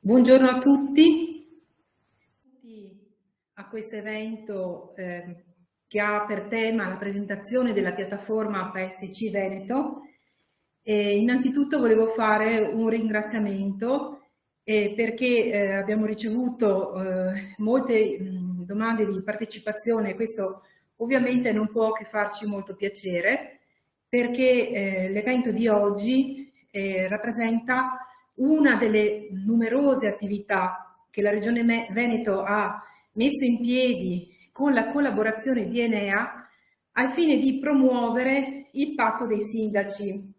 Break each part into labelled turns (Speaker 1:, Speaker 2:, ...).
Speaker 1: Buongiorno a tutti a questo evento che ha per tema la presentazione della piattaforma PSC Veneto. Innanzitutto volevo fare un ringraziamento perché abbiamo ricevuto molte domande di partecipazione e questo ovviamente non può che farci molto piacere perché l'evento di oggi rappresenta una delle numerose attività che la Regione Veneto ha messo in piedi con la collaborazione di Enea al fine di promuovere il patto dei sindaci.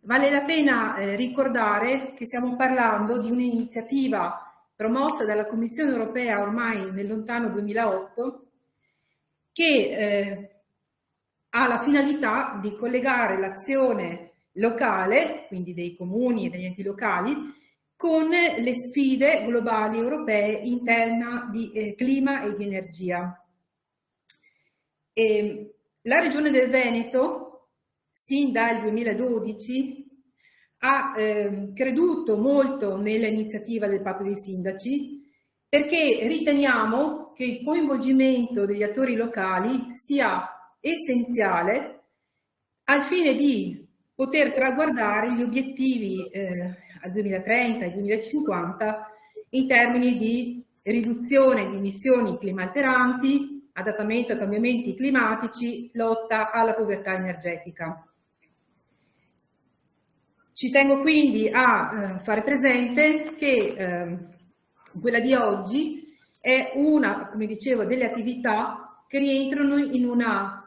Speaker 1: Vale la pena ricordare che stiamo parlando di un'iniziativa promossa dalla Commissione europea ormai nel lontano 2008 che ha la finalità di collegare l'azione locale, quindi dei comuni e degli enti locali, con le sfide globali europee in tema di clima e di energia. La Regione del Veneto, sin dal 2012, ha creduto molto nell'iniziativa del Patto dei Sindaci perché riteniamo che il coinvolgimento degli attori locali sia essenziale al fine di poter traguardare gli obiettivi al 2030 e 2050 in termini di riduzione di emissioni climalteranti, adattamento ai cambiamenti climatici, lotta alla povertà energetica. Ci tengo quindi a fare presente che quella di oggi è una, come dicevo, delle attività che rientrano in una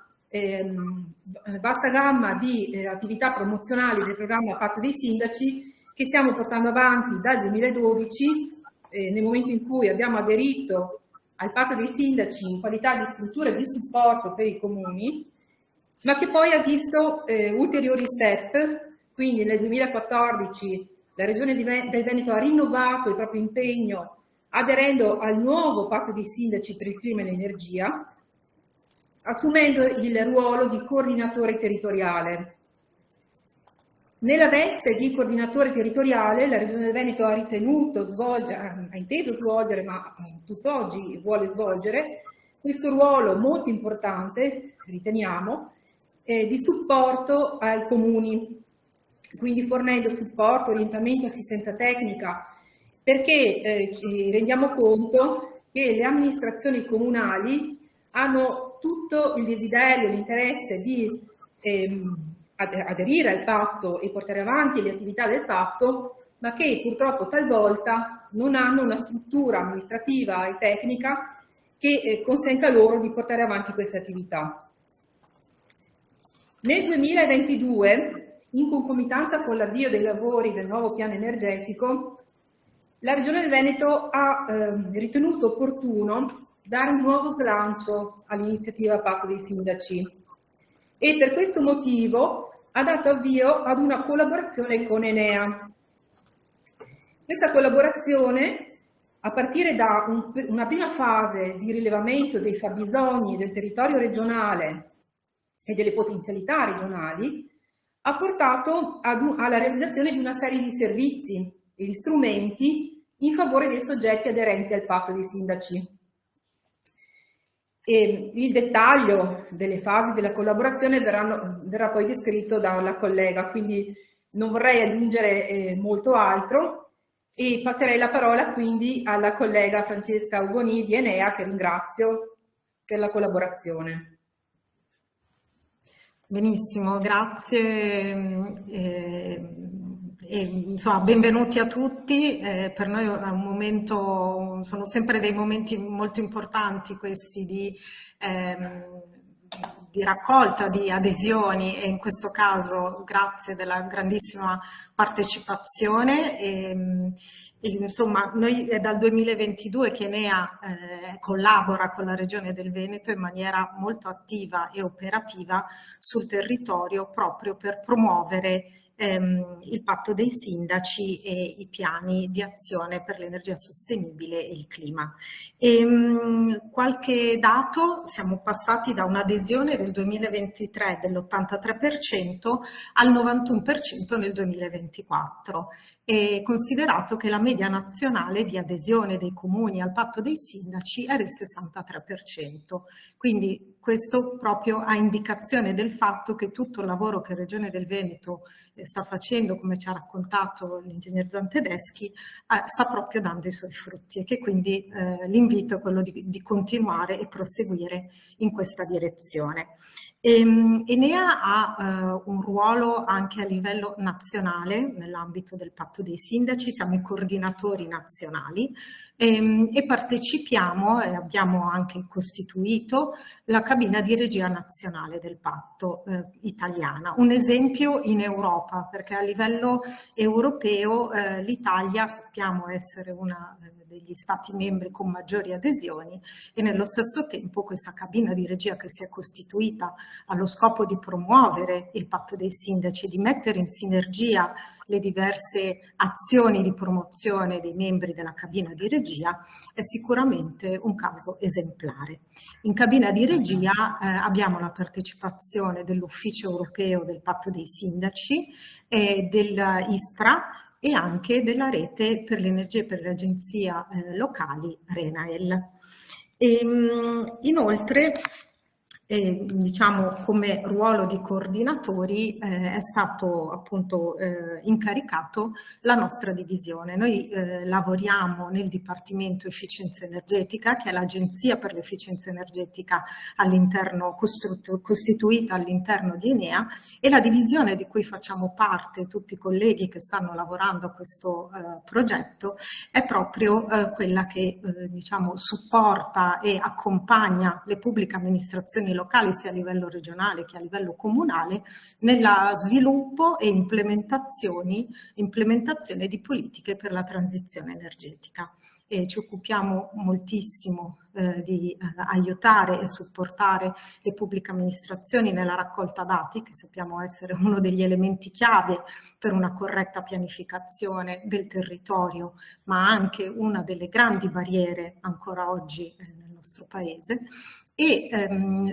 Speaker 1: vasta gamma di attività promozionali del programma Patto dei Sindaci che stiamo portando avanti dal 2012, nel momento in cui abbiamo aderito al Patto dei Sindaci in qualità di struttura di supporto per i comuni, ma che poi ha visto ulteriori step. Quindi nel 2014 la Regione del Veneto ha rinnovato il proprio impegno aderendo al nuovo Patto dei Sindaci per il clima e l'energia, assumendo il ruolo di coordinatore territoriale. Nella veste di coordinatore territoriale la Regione del Veneto ha inteso svolgere, ma tutt'oggi vuole svolgere, questo ruolo molto importante, riteniamo, di supporto ai comuni, quindi fornendo supporto, orientamento, assistenza tecnica, perché ci rendiamo conto che le amministrazioni comunali hanno tutto il desiderio, l'interesse di aderire al patto e portare avanti le attività del patto, ma che purtroppo talvolta non hanno una struttura amministrativa e tecnica che consenta loro di portare avanti queste attività. Nel 2022, in concomitanza con l'avvio dei lavori del nuovo piano energetico, la Regione del Veneto ha ritenuto opportuno dare un nuovo slancio all'iniziativa Patto dei Sindaci e per questo motivo ha dato avvio ad una collaborazione con Enea. Questa collaborazione, a partire da una prima fase di rilevamento dei fabbisogni del territorio regionale e delle potenzialità regionali, ha portato alla realizzazione di una serie di servizi e di strumenti in favore dei soggetti aderenti al Patto dei Sindaci. E il dettaglio delle fasi della collaborazione verrà poi descritto dalla collega, quindi non vorrei aggiungere molto altro e passerei la parola quindi alla collega Francesca Ugoni di Enea, che ringrazio per la collaborazione.
Speaker 2: Benissimo, grazie. Insomma, benvenuti a tutti. Per noi è un momento, sono sempre dei momenti molto importanti questi di raccolta di adesioni e in questo caso grazie della grandissima partecipazione. Insomma, noi è dal 2022 che Enea collabora con la Regione del Veneto in maniera molto attiva e operativa sul territorio proprio per promuovere il patto dei sindaci e i piani di azione per l'energia sostenibile e il clima. Qualche dato: siamo passati da un'adesione del 2023 dell'83% al 91% nel 2024, e considerato che la media nazionale di adesione dei comuni al patto dei sindaci era il 63%. Quindi questo proprio a indicazione del fatto che tutto il lavoro che Regione del Veneto sta facendo, come ci ha raccontato l'ingegner Zantedeschi, sta proprio dando i suoi frutti, e che quindi l'invito è quello di continuare e proseguire in questa direzione. Enea ha un ruolo anche a livello nazionale nell'ambito del patto dei sindaci, siamo i coordinatori nazionali e partecipiamo, e abbiamo anche costituito la cabina di regia nazionale del patto italiana. Un esempio in Europa, perché a livello europeo l'Italia sappiamo essere una degli stati membri con maggiori adesioni, e nello stesso tempo questa cabina di regia che si è costituita allo scopo di promuovere il patto dei sindaci e di mettere in sinergia le diverse azioni di promozione dei membri della cabina di regia è sicuramente un caso esemplare. In cabina di regia abbiamo la partecipazione dell'Ufficio Europeo del Patto dei Sindaci, dell'ISPRA e anche della Rete per l'Energia e per le Agenzie Locali RENAEL. Inoltre, diciamo, come ruolo di coordinatori è stato appunto incaricato la nostra divisione. Noi lavoriamo nel Dipartimento Efficienza Energetica, che è l'agenzia per l'efficienza energetica all'interno, costituita all'interno di Enea, e la divisione di cui facciamo parte tutti i colleghi che stanno lavorando a questo progetto è proprio quella che diciamo supporta e accompagna le pubbliche amministrazioni locali, sia a livello regionale che a livello comunale, nella sviluppo e implementazione di politiche per la transizione energetica. E ci occupiamo moltissimo di aiutare e supportare le pubbliche amministrazioni nella raccolta dati, che sappiamo essere uno degli elementi chiave per una corretta pianificazione del territorio, ma anche una delle grandi barriere ancora oggi nel nostro Paese. E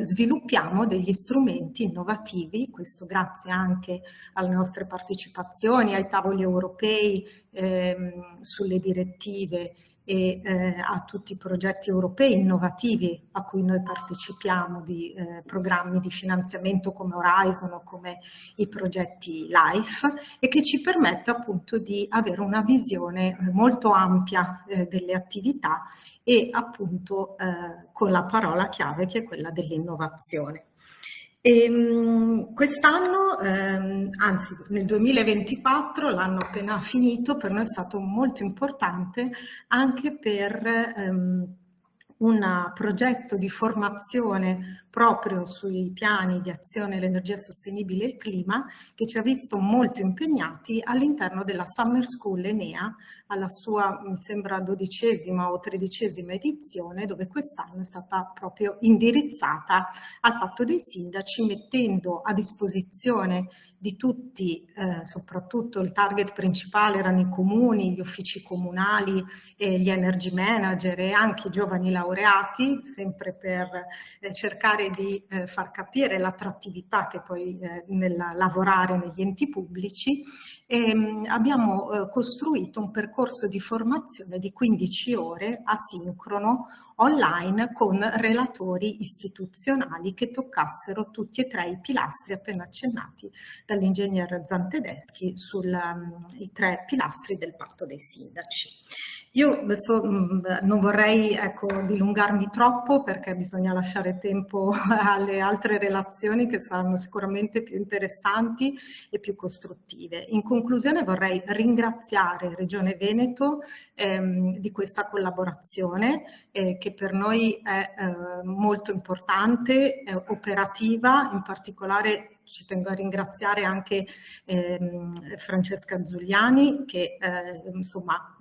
Speaker 2: sviluppiamo degli strumenti innovativi, questo grazie anche alle nostre partecipazioni ai tavoli europei sulle direttive e a tutti i progetti europei innovativi a cui noi partecipiamo, di programmi di finanziamento come Horizon o come i progetti LIFE, e che ci permette appunto di avere una visione molto ampia delle attività e appunto con la parola chiave che è quella dell'innovazione. Quest'anno, anzi nel 2024, l'anno appena finito, per noi è stato molto importante anche per un progetto di formazione proprio sui piani di azione l'energia sostenibile e il clima, che ci ha visto molto impegnati all'interno della Summer School Enea, alla sua, mi sembra, 12ª o 13ª edizione, dove quest'anno è stata proprio indirizzata al patto dei sindaci, mettendo a disposizione di tutti, soprattutto il target principale erano i comuni, gli uffici comunali, gli energy manager e anche i giovani laureati, sempre per cercare di far capire l'attrattività che poi nel lavorare negli enti pubblici. Abbiamo costruito un percorso di formazione di 15 ore asincrono online con relatori istituzionali che toccassero tutti e tre i pilastri appena accennati dall'ingegner Zantedeschi sui 3 pilastri del patto dei sindaci. Io adesso non vorrei dilungarmi troppo, perché bisogna lasciare tempo alle altre relazioni che saranno sicuramente più interessanti e più costruttive. In conclusione vorrei ringraziare Regione Veneto di questa collaborazione che per noi è molto importante, operativa, in particolare ci tengo a ringraziare anche Francesca Zuliani che insomma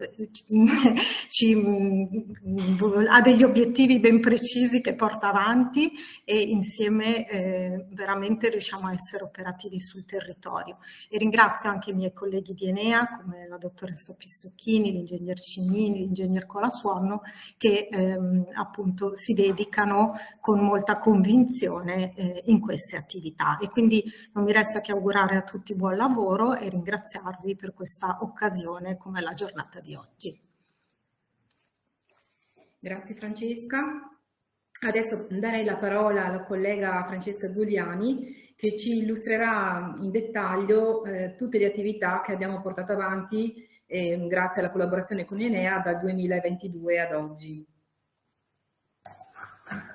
Speaker 2: ha degli obiettivi ben precisi che porta avanti e insieme veramente riusciamo a essere operativi sul territorio. E ringrazio anche i miei colleghi di Enea come la dottoressa Pistocchini, l'ingegner Cignini, l'ingegner Colasuono che appunto si dedicano con molta convinzione in queste attività, e quindi non mi resta che augurare a tutti buon lavoro e ringraziarvi per questa occasione come la giornata di oggi.
Speaker 1: Grazie Francesca. Adesso darei la parola alla collega Francesca Zuliani che ci illustrerà in dettaglio tutte le attività che abbiamo portato avanti grazie alla collaborazione con Enea dal 2022 ad oggi.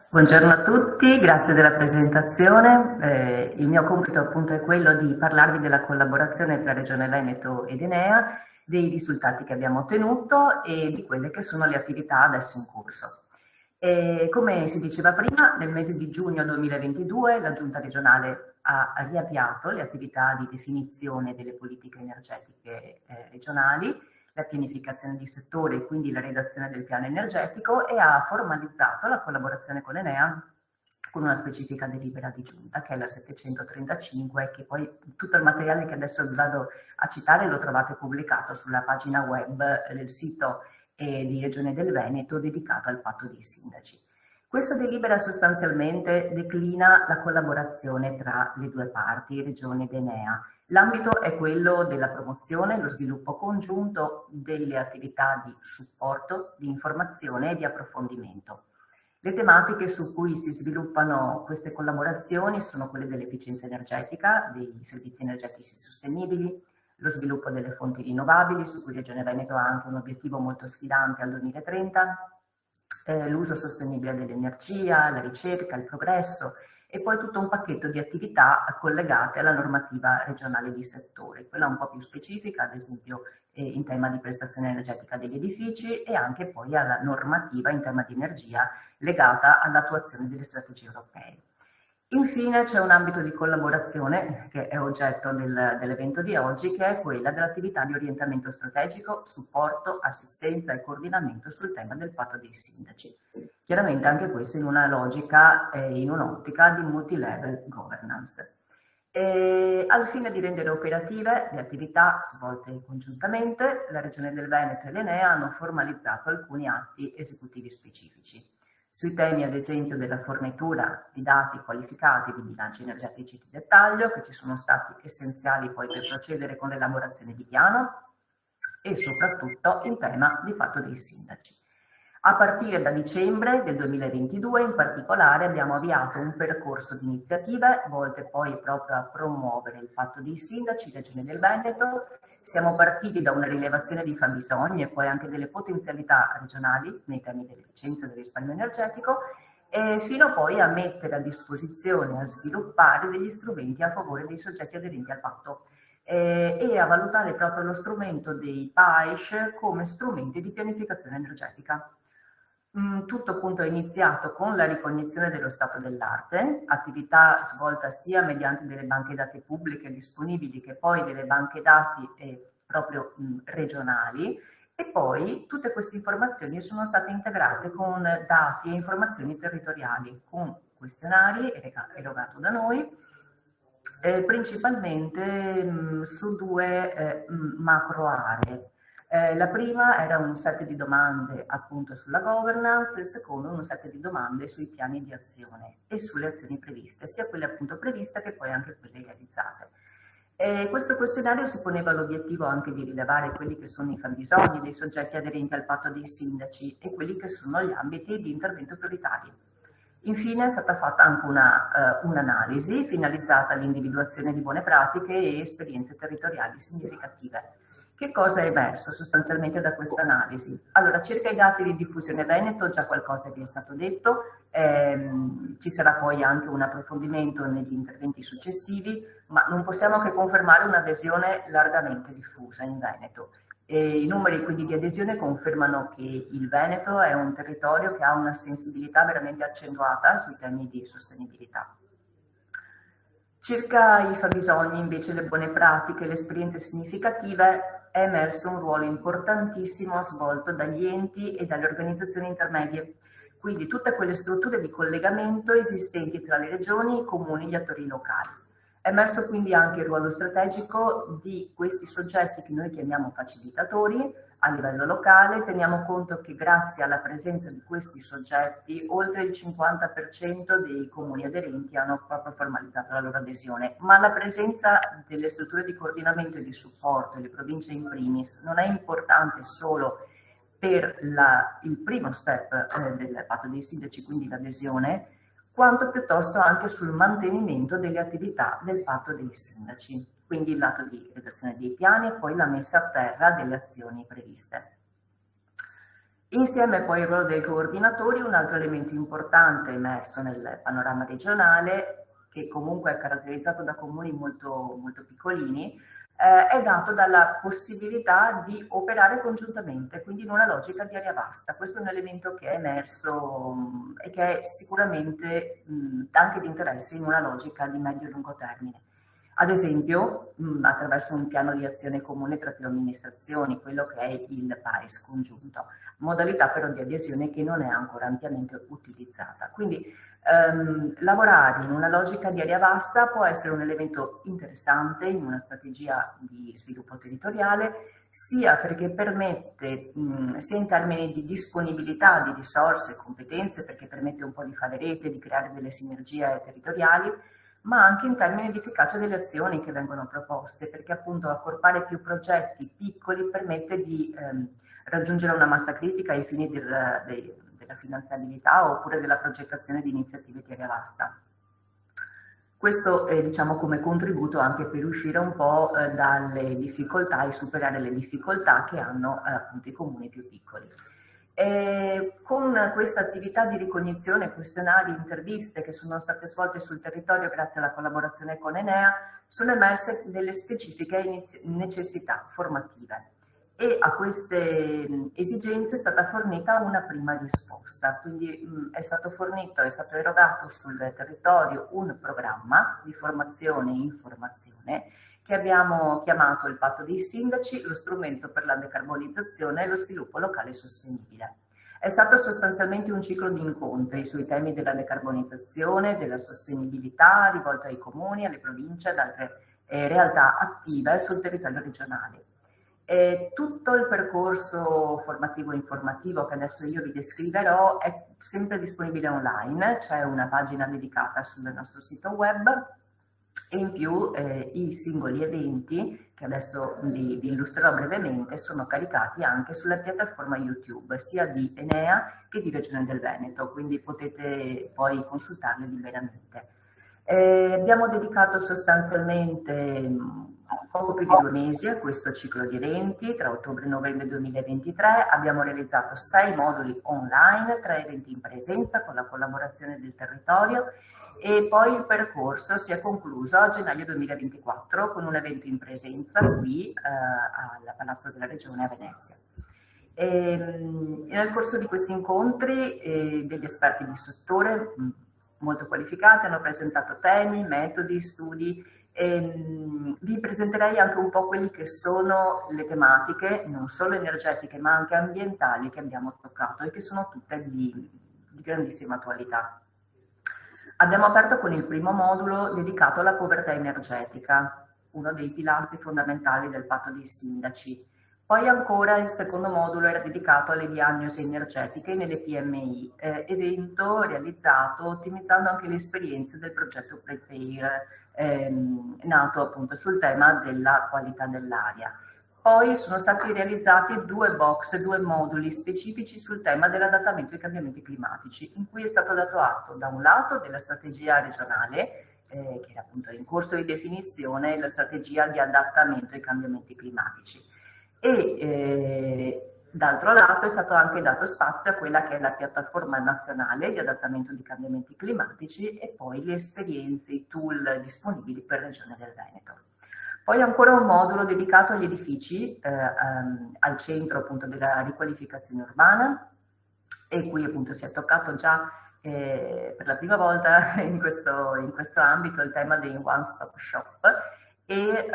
Speaker 3: Buongiorno a tutti, grazie della presentazione. Il mio compito appunto è quello di parlarvi della collaborazione tra Regione Veneto ed Enea, dei risultati che abbiamo ottenuto e di quelle che sono le attività adesso in corso. Come si diceva prima, nel mese di giugno 2022 la Giunta regionale ha riavviato le attività di definizione delle politiche energetiche regionali, la pianificazione di settore e quindi la redazione del piano energetico, e ha formalizzato la collaborazione con Enea con una specifica delibera di giunta che è la 735, che poi tutto il materiale che adesso vi vado a citare lo trovate pubblicato sulla pagina web del sito di Regione del Veneto dedicato al patto dei sindaci. Questa delibera sostanzialmente declina la collaborazione tra le due parti, Regione ed Enea. L'ambito è quello della promozione e lo sviluppo congiunto delle attività di supporto, di informazione e di approfondimento. Le tematiche su cui si sviluppano queste collaborazioni sono quelle dell'efficienza energetica, dei servizi energetici sostenibili, lo sviluppo delle fonti rinnovabili, su cui Regione Veneto ha anche un obiettivo molto sfidante al 2030, l'uso sostenibile dell'energia, la ricerca, il progresso, e poi tutto un pacchetto di attività collegate alla normativa regionale di settore, quella un po' più specifica, ad esempio in tema di prestazione energetica degli edifici, e anche poi alla normativa in tema di energia legata all'attuazione delle strategie europee. Infine c'è un ambito di collaborazione che è oggetto dell'evento di oggi, che è quella dell'attività di orientamento strategico, supporto, assistenza e coordinamento sul tema del patto dei sindaci. Chiaramente anche questo in una logica e in un'ottica di multilevel governance. Al fine di rendere operative le attività svolte congiuntamente, la Regione del Veneto e l'Enea hanno formalizzato alcuni atti esecutivi specifici. Sui temi ad esempio della fornitura di dati qualificati di bilanci energetici di dettaglio, che ci sono stati essenziali poi per procedere con l'elaborazione di piano, e soprattutto in tema di patto dei sindaci. A partire da dicembre del 2022 in particolare abbiamo avviato un percorso di iniziative volte poi proprio a promuovere il patto dei sindaci, Regione del Veneto. Siamo partiti da una rilevazione di fabbisogni e poi anche delle potenzialità regionali nei temi dell'efficienza e del risparmio energetico, fino poi a mettere a disposizione e a sviluppare degli strumenti a favore dei soggetti aderenti al patto e a valutare proprio lo strumento dei PAESH come strumenti di pianificazione energetica. Tutto appunto è iniziato con la ricognizione dello stato dell'arte, attività svolta sia mediante delle banche dati pubbliche disponibili che poi delle banche dati proprio regionali, e poi tutte queste informazioni sono state integrate con dati e informazioni territoriali, con questionari erogato da noi, principalmente su due macro aree. La prima era un set di domande appunto sulla governance, il secondo un set di domande sui piani di azione e sulle azioni previste, sia quelle appunto previste che poi anche quelle realizzate. Questo questionario si poneva l'obiettivo anche di rilevare quelli che sono i fabbisogni dei soggetti aderenti al patto dei sindaci e quelli che sono gli ambiti di intervento prioritari. Infine è stata fatta anche un'analisi finalizzata all'individuazione di buone pratiche e esperienze territoriali significative. Che cosa è emerso sostanzialmente da questa analisi? Allora, circa i dati di diffusione Veneto già qualcosa vi è stato detto, ci sarà poi anche un approfondimento negli interventi successivi, ma non possiamo che confermare un'adesione largamente diffusa in Veneto. I numeri quindi di adesione confermano che il Veneto è un territorio che ha una sensibilità veramente accentuata sui temi di sostenibilità. Circa i fabbisogni, invece, le buone pratiche, le esperienze significative, è emerso un ruolo importantissimo svolto dagli enti e dalle organizzazioni intermedie, quindi tutte quelle strutture di collegamento esistenti tra le regioni, i comuni e gli attori locali. È emerso quindi anche il ruolo strategico di questi soggetti che noi chiamiamo facilitatori a livello locale. Teniamo conto che grazie alla presenza di questi soggetti oltre il 50% dei comuni aderenti hanno proprio formalizzato la loro adesione, ma la presenza delle strutture di coordinamento e di supporto, e le province in primis, non è importante solo per il primo step del patto dei sindaci, quindi l'adesione, quanto piuttosto anche sul mantenimento delle attività del patto dei sindaci, quindi il lato di redazione dei piani e poi la messa a terra delle azioni previste. Insieme poi al ruolo dei coordinatori, un altro elemento importante emerso nel panorama regionale, che comunque è caratterizzato da comuni molto, molto piccolini, è dato dalla possibilità di operare congiuntamente, quindi in una logica di area vasta. Questo è un elemento che è emerso e che è sicuramente anche di interesse in una logica di medio e lungo termine. Ad esempio, attraverso un piano di azione comune tra più amministrazioni, quello che è il PAES congiunto, modalità però di adesione che non è ancora ampiamente utilizzata. Quindi lavorare in una logica di area vasta può essere un elemento interessante in una strategia di sviluppo territoriale, sia perché permette, sia in termini di disponibilità di risorse e competenze, perché permette un po' di fare rete, di creare delle sinergie territoriali, ma anche in termini di efficacia delle azioni che vengono proposte, perché appunto accorpare più progetti piccoli permette di raggiungere una massa critica ai fini della finanziabilità oppure della progettazione di iniziative di area vasta. Questo è, diciamo, come contributo anche per uscire un po' dalle difficoltà e superare le difficoltà che hanno appunto i comuni più piccoli. Con questa attività di ricognizione, questionari, interviste che sono state svolte sul territorio grazie alla collaborazione con Enea, sono emerse delle specifiche necessità formative e a queste esigenze è stata fornita una prima risposta, quindi è stato erogato sul territorio un programma di formazione e informazione che abbiamo chiamato il Patto dei Sindaci, lo strumento per la decarbonizzazione e lo sviluppo locale sostenibile. È stato sostanzialmente un ciclo di incontri sui temi della decarbonizzazione, della sostenibilità, rivolto ai comuni, alle province ed altre realtà attive sul territorio regionale. Tutto il percorso formativo e informativo che adesso io vi descriverò è sempre disponibile online, c'è una pagina dedicata sul nostro sito web e in più i singoli eventi che adesso vi illustrerò brevemente sono caricati anche sulla piattaforma YouTube sia di Enea che di Regione del Veneto, quindi potete poi consultarli liberamente. Abbiamo dedicato sostanzialmente poco più di 2 mesi a questo ciclo di eventi, tra ottobre e novembre 2023 abbiamo realizzato 6 moduli online, 3 eventi in presenza con la collaborazione del territorio e poi il percorso si è concluso a gennaio 2024 con un evento in presenza qui al Palazzo della Regione a Venezia. Nel corso di questi incontri degli esperti di settore molto qualificati hanno presentato temi, metodi, studi. Vi presenterei anche un po' quelli che sono le tematiche, non solo energetiche ma anche ambientali che abbiamo toccato e che sono tutte di grandissima attualità. Abbiamo aperto con il primo modulo dedicato alla povertà energetica, uno dei pilastri fondamentali del patto dei sindaci. Poi ancora il secondo modulo era dedicato alle diagnosi energetiche nelle PMI, evento realizzato ottimizzando anche le esperienze del progetto Prepare, nato appunto sul tema della qualità dell'aria. Poi sono stati realizzati 2 box, 2 moduli specifici sul tema dell'adattamento ai cambiamenti climatici, in cui è stato dato atto da un lato della strategia regionale, che era appunto in corso di definizione, la strategia di adattamento ai cambiamenti climatici. E d'altro lato è stato anche dato spazio a quella che è la piattaforma nazionale di adattamento ai cambiamenti climatici e poi le esperienze, i tool disponibili per Regione del Veneto. Poi ancora un modulo dedicato agli edifici, al centro appunto della riqualificazione urbana, e qui appunto si è toccato già per la prima volta in questo ambito il tema dei one-stop shop e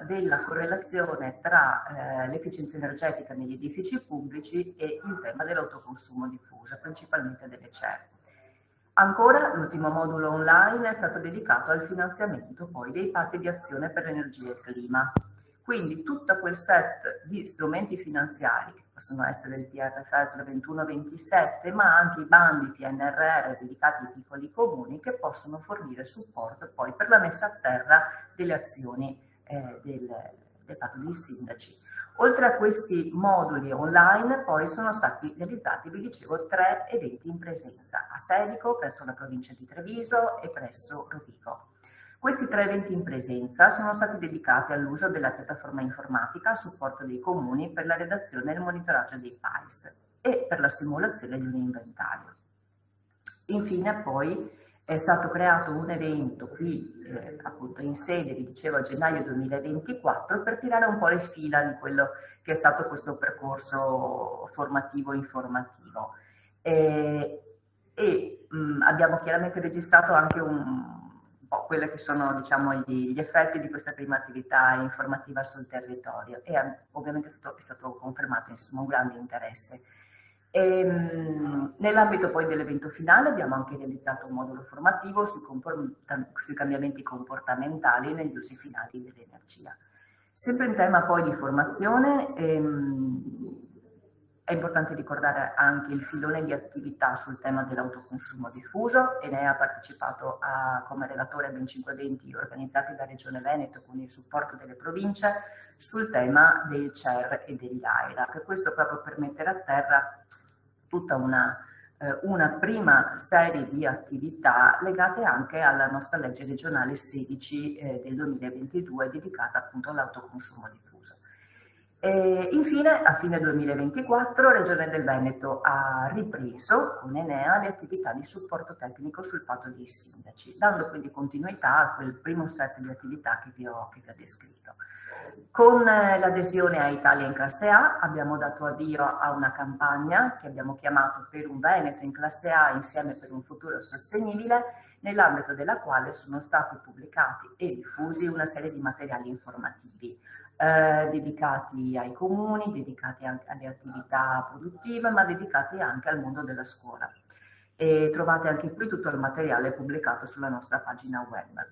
Speaker 3: della correlazione tra l'efficienza energetica negli edifici pubblici e il tema dell'autoconsumo diffuso, principalmente delle CER. Ancora, l'ultimo modulo online è stato dedicato al finanziamento poi dei patti di azione per l'energia e il clima. Quindi tutto quel set di strumenti finanziari, che possono essere il PRFS 21-27, ma anche i bandi PNRR dedicati ai piccoli comuni, che possono fornire supporto poi per la messa a terra delle azioni del patto dei sindaci. Oltre a questi moduli online, poi sono stati realizzati, vi dicevo, 3 eventi in presenza, a Sedico, presso la provincia di Treviso e presso Rovigo. Questi 3 eventi in presenza sono stati dedicati all'uso della piattaforma informatica a supporto dei comuni per la redazione e il monitoraggio dei PAIS e per la simulazione di un inventario. Infine poi è stato creato un evento qui appunto in sede, vi dicevo, a gennaio 2024 per tirare un po' le fila di quello che è stato questo percorso formativo-informativo abbiamo chiaramente registrato anche un po' quelli che sono, diciamo, gli effetti di questa prima attività informativa sul territorio e ovviamente è stato confermato insomma un grande interesse. Nell'ambito poi dell'evento finale abbiamo anche realizzato un modulo formativo sui cambiamenti comportamentali negli usi finali dell'energia. Sempre in tema poi di formazione, è importante ricordare anche il filone di attività sul tema dell'autoconsumo diffuso. Enea ha partecipato come relatore a ben 5 eventi organizzati da Regione Veneto con il supporto delle province sul tema del CER e degli AIRAC. Questo proprio per mettere a terra tutta una prima serie di attività legate anche alla nostra legge regionale 16 del 2022 dedicata appunto all'autoconsumo diffuso. Infine, a fine 2024, Regione del Veneto ha ripreso con Enea le attività di supporto tecnico sul patto dei sindaci, dando quindi continuità a quel primo set di attività che vi ho descritto. Con l'adesione a Italia in classe A abbiamo dato avvio a una campagna che abbiamo chiamato Per un Veneto in classe A insieme per un futuro sostenibile, nell'ambito della quale sono stati pubblicati e diffusi una serie di materiali informativi dedicati ai comuni, dedicati anche alle attività produttive, ma dedicati anche al mondo della scuola. E trovate anche qui tutto il materiale pubblicato sulla nostra pagina web.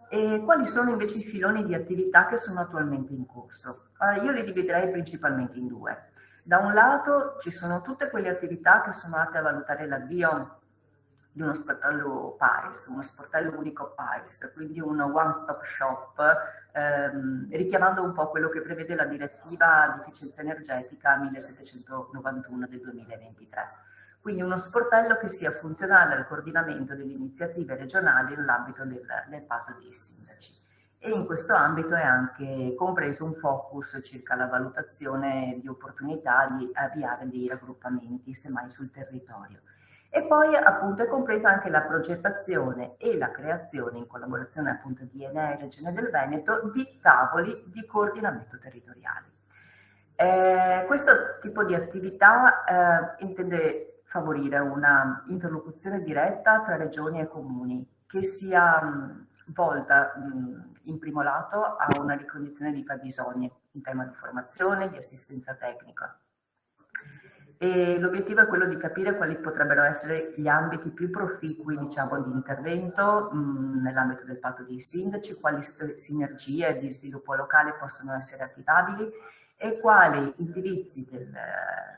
Speaker 3: E quali sono invece i filoni di attività che sono attualmente in corso? Io li dividerei principalmente in 2. Da un lato ci sono tutte quelle attività che sono atte a valutare l'avvio di uno sportello PAIS, uno sportello unico PAIS, quindi un one-stop shop, richiamando un po' quello che prevede la direttiva di efficienza energetica 1791 del 2023. Quindi uno sportello che sia funzionale al coordinamento delle iniziative regionali nell'ambito del patto dei sindaci. E in questo ambito è anche compreso un focus circa la valutazione di opportunità di avviare dei raggruppamenti, semmai sul territorio. E poi appunto è compresa anche la progettazione e la creazione, in collaborazione appunto di Enea e Regione del Veneto, di tavoli di coordinamento territoriali. Questo tipo di attività intende favorire una interlocuzione diretta tra regioni e comuni, che sia volta in primo lato a una ricognizione di fabbisogni in tema di formazione, di assistenza tecnica. E l'obiettivo è quello di capire quali potrebbero essere gli ambiti più proficui, diciamo, di intervento nell'ambito del patto dei sindaci, quali sinergie di sviluppo locale possono essere attivabili e quali indirizzi del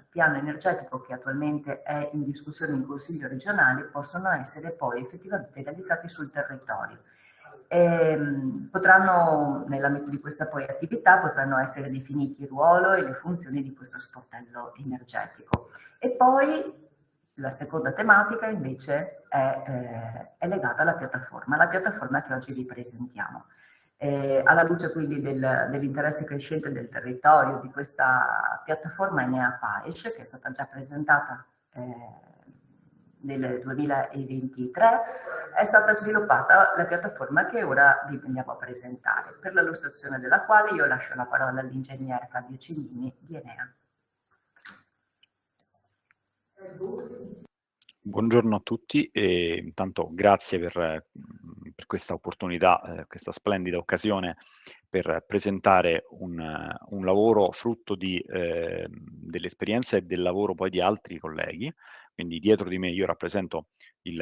Speaker 3: piano energetico che attualmente è in discussione in Consiglio regionale possono essere poi effettivamente realizzati sul territorio. Potranno, nell'ambito di questa poi attività, potranno essere definiti il ruolo e le funzioni di questo sportello energetico. E poi la seconda tematica invece è legata alla piattaforma che oggi vi presentiamo. Alla luce quindi dell'interesse crescente del territorio di questa piattaforma Enea PAIS, che è stata già presentata nel 2023, è stata sviluppata la piattaforma che ora vi andiamo a presentare, per l'illustrazione della quale io lascio la parola all'ingegnere Fabio Cellini di Enea.
Speaker 4: Buongiorno a tutti e intanto grazie per questa opportunità, questa splendida occasione per presentare un lavoro frutto dell'esperienza e del lavoro poi di altri colleghi. Quindi dietro di me io rappresento il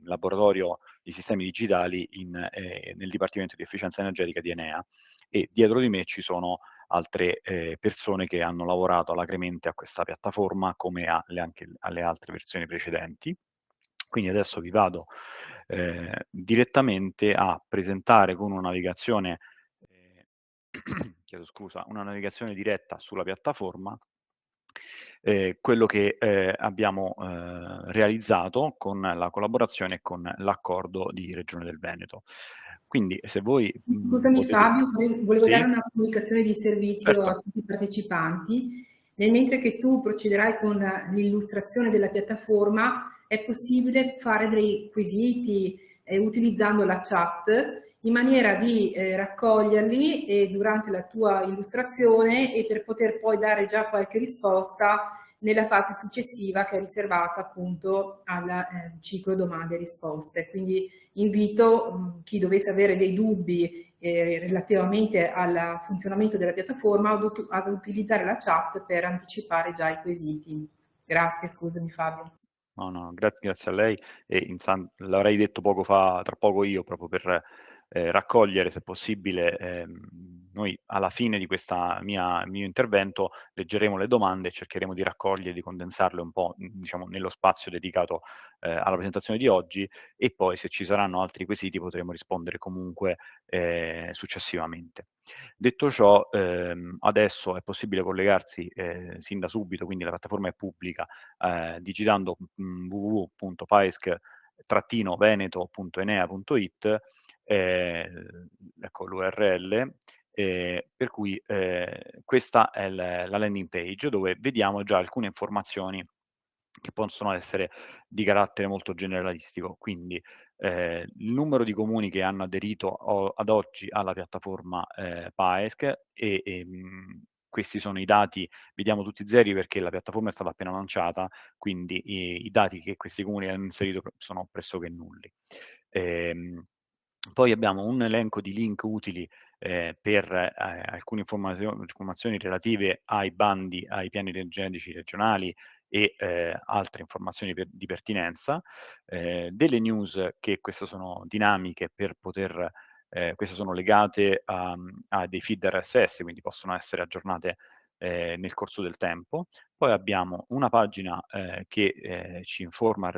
Speaker 4: laboratorio di sistemi digitali nel Dipartimento di Efficienza Energetica di Enea e dietro di me ci sono altre persone che hanno lavorato alacremente a questa piattaforma come anche alle altre versioni precedenti. Quindi adesso vi vado direttamente a presentare con una navigazione, chiedo scusa, una navigazione diretta sulla piattaforma, quello che abbiamo realizzato con la collaborazione e con l'accordo di Regione del Veneto. Quindi se voi
Speaker 1: Sì, scusami
Speaker 4: potete...
Speaker 1: Fabio, volevo dare
Speaker 4: Sì?
Speaker 1: una comunicazione di servizio a
Speaker 4: Certo.
Speaker 1: tutti i partecipanti. Nel mentre che tu procederai con l'illustrazione della piattaforma, è possibile fare dei quesiti utilizzando la chat in maniera di raccoglierli durante la tua illustrazione e per poter poi dare già qualche risposta nella fase successiva che è riservata appunto al ciclo domande e risposte. Quindi invito chi dovesse avere dei dubbi relativamente al funzionamento della piattaforma ad utilizzare la chat per anticipare già i quesiti. Grazie, scusami Fabio.
Speaker 4: No, grazie a lei e l'avrei detto poco fa, tra poco io, proprio per raccogliere, se possibile, noi alla fine di questo mio intervento leggeremo le domande e cercheremo di raccogliere, di condensarle un po', diciamo, nello spazio dedicato alla presentazione di oggi e poi se ci saranno altri quesiti potremo rispondere comunque successivamente. Detto ciò, adesso è possibile collegarsi sin da subito, quindi la piattaforma è pubblica, digitando www.paesc-veneto.enea.it, ecco l'URL, per cui questa è la landing page dove vediamo già alcune informazioni che possono essere di carattere molto generalistico. Quindi il numero di comuni che hanno aderito ad oggi alla piattaforma Paesc questi sono i dati, vediamo tutti zeri perché la piattaforma è stata appena lanciata, quindi i dati che questi comuni hanno inserito sono pressoché nulli. Poi abbiamo un elenco di link utili per alcune informazioni relative ai bandi, ai piani energetici regionali e altre informazioni di pertinenza, delle news che queste sono dinamiche per poter, queste sono legate a dei feed RSS, quindi possono essere aggiornate nel corso del tempo. Poi abbiamo una pagina che ci informa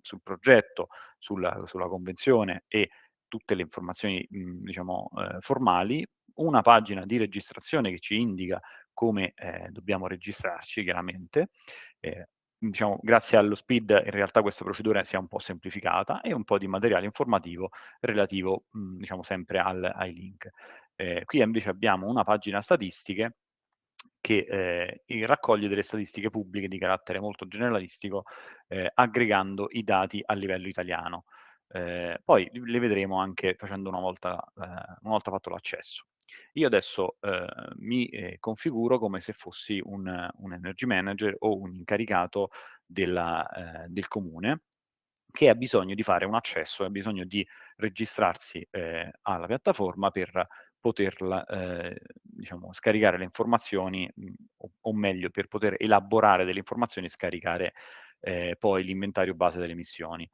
Speaker 4: sul progetto, sulla convenzione e tutte le informazioni diciamo formali, una pagina di registrazione che ci indica come dobbiamo registrarci chiaramente. Diciamo, grazie allo SPID in realtà questa procedura si è un po' semplificata e un po' di materiale informativo relativo diciamo sempre ai link. Qui invece abbiamo una pagina statistiche che raccoglie delle statistiche pubbliche di carattere molto generalistico, aggregando i dati a livello italiano. Poi le vedremo anche facendo una volta fatto l'accesso. Io adesso mi configuro come se fossi un energy manager o un incaricato del comune che ha bisogno di fare un accesso, ha bisogno di registrarsi alla piattaforma per poterla, diciamo, scaricare le informazioni, o meglio, per poter elaborare delle informazioni e scaricare poi l'inventario base delle missioni.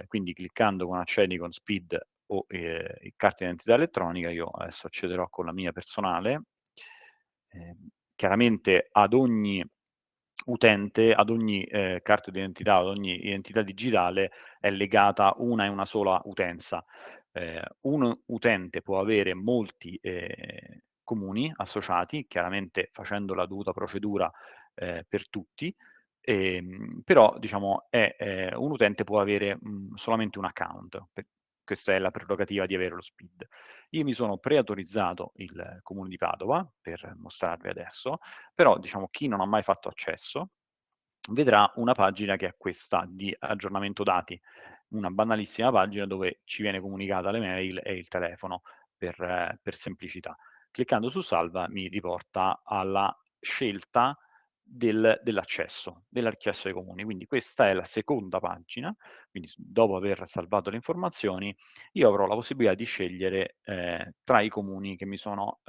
Speaker 4: Quindi cliccando con accedi con SPID o carta d'identità elettronica, io adesso accederò con la mia personale. Chiaramente ad ogni utente, ad ogni carta d'identità, ad ogni identità digitale è legata una e una sola utenza. Un utente può avere molti comuni associati, chiaramente facendo la dovuta procedura per tutti, però diciamo un utente può avere solamente un account. Questa è la prerogativa di avere lo SPID. Io mi sono preautorizzato il Comune di Padova per mostrarvi adesso, però diciamo chi non ha mai fatto accesso vedrà una pagina che è questa di aggiornamento dati, una banalissima pagina dove ci viene comunicata l'email e il telefono per semplicità. Cliccando su salva mi riporta alla scelta dell'accesso ai comuni. Quindi questa è la seconda pagina, quindi dopo aver salvato le informazioni io avrò la possibilità di scegliere tra i comuni che mi sono,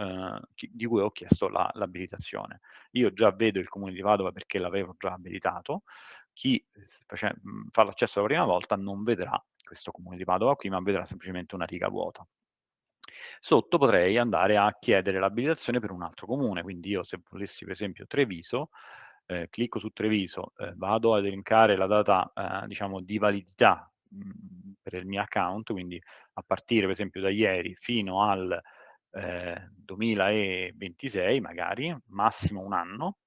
Speaker 4: di cui ho chiesto l'abilitazione. Io già vedo il comune di Padova perché l'avevo già abilitato, chi fa l'accesso la prima volta non vedrà questo comune di Padova qui, ma vedrà semplicemente una riga vuota. Sotto potrei andare a chiedere l'abilitazione per un altro comune, quindi io se volessi per esempio Treviso, clicco su Treviso, vado ad elencare la data diciamo di validità per il mio account, quindi a partire per esempio da ieri fino al 2026 magari, massimo un anno,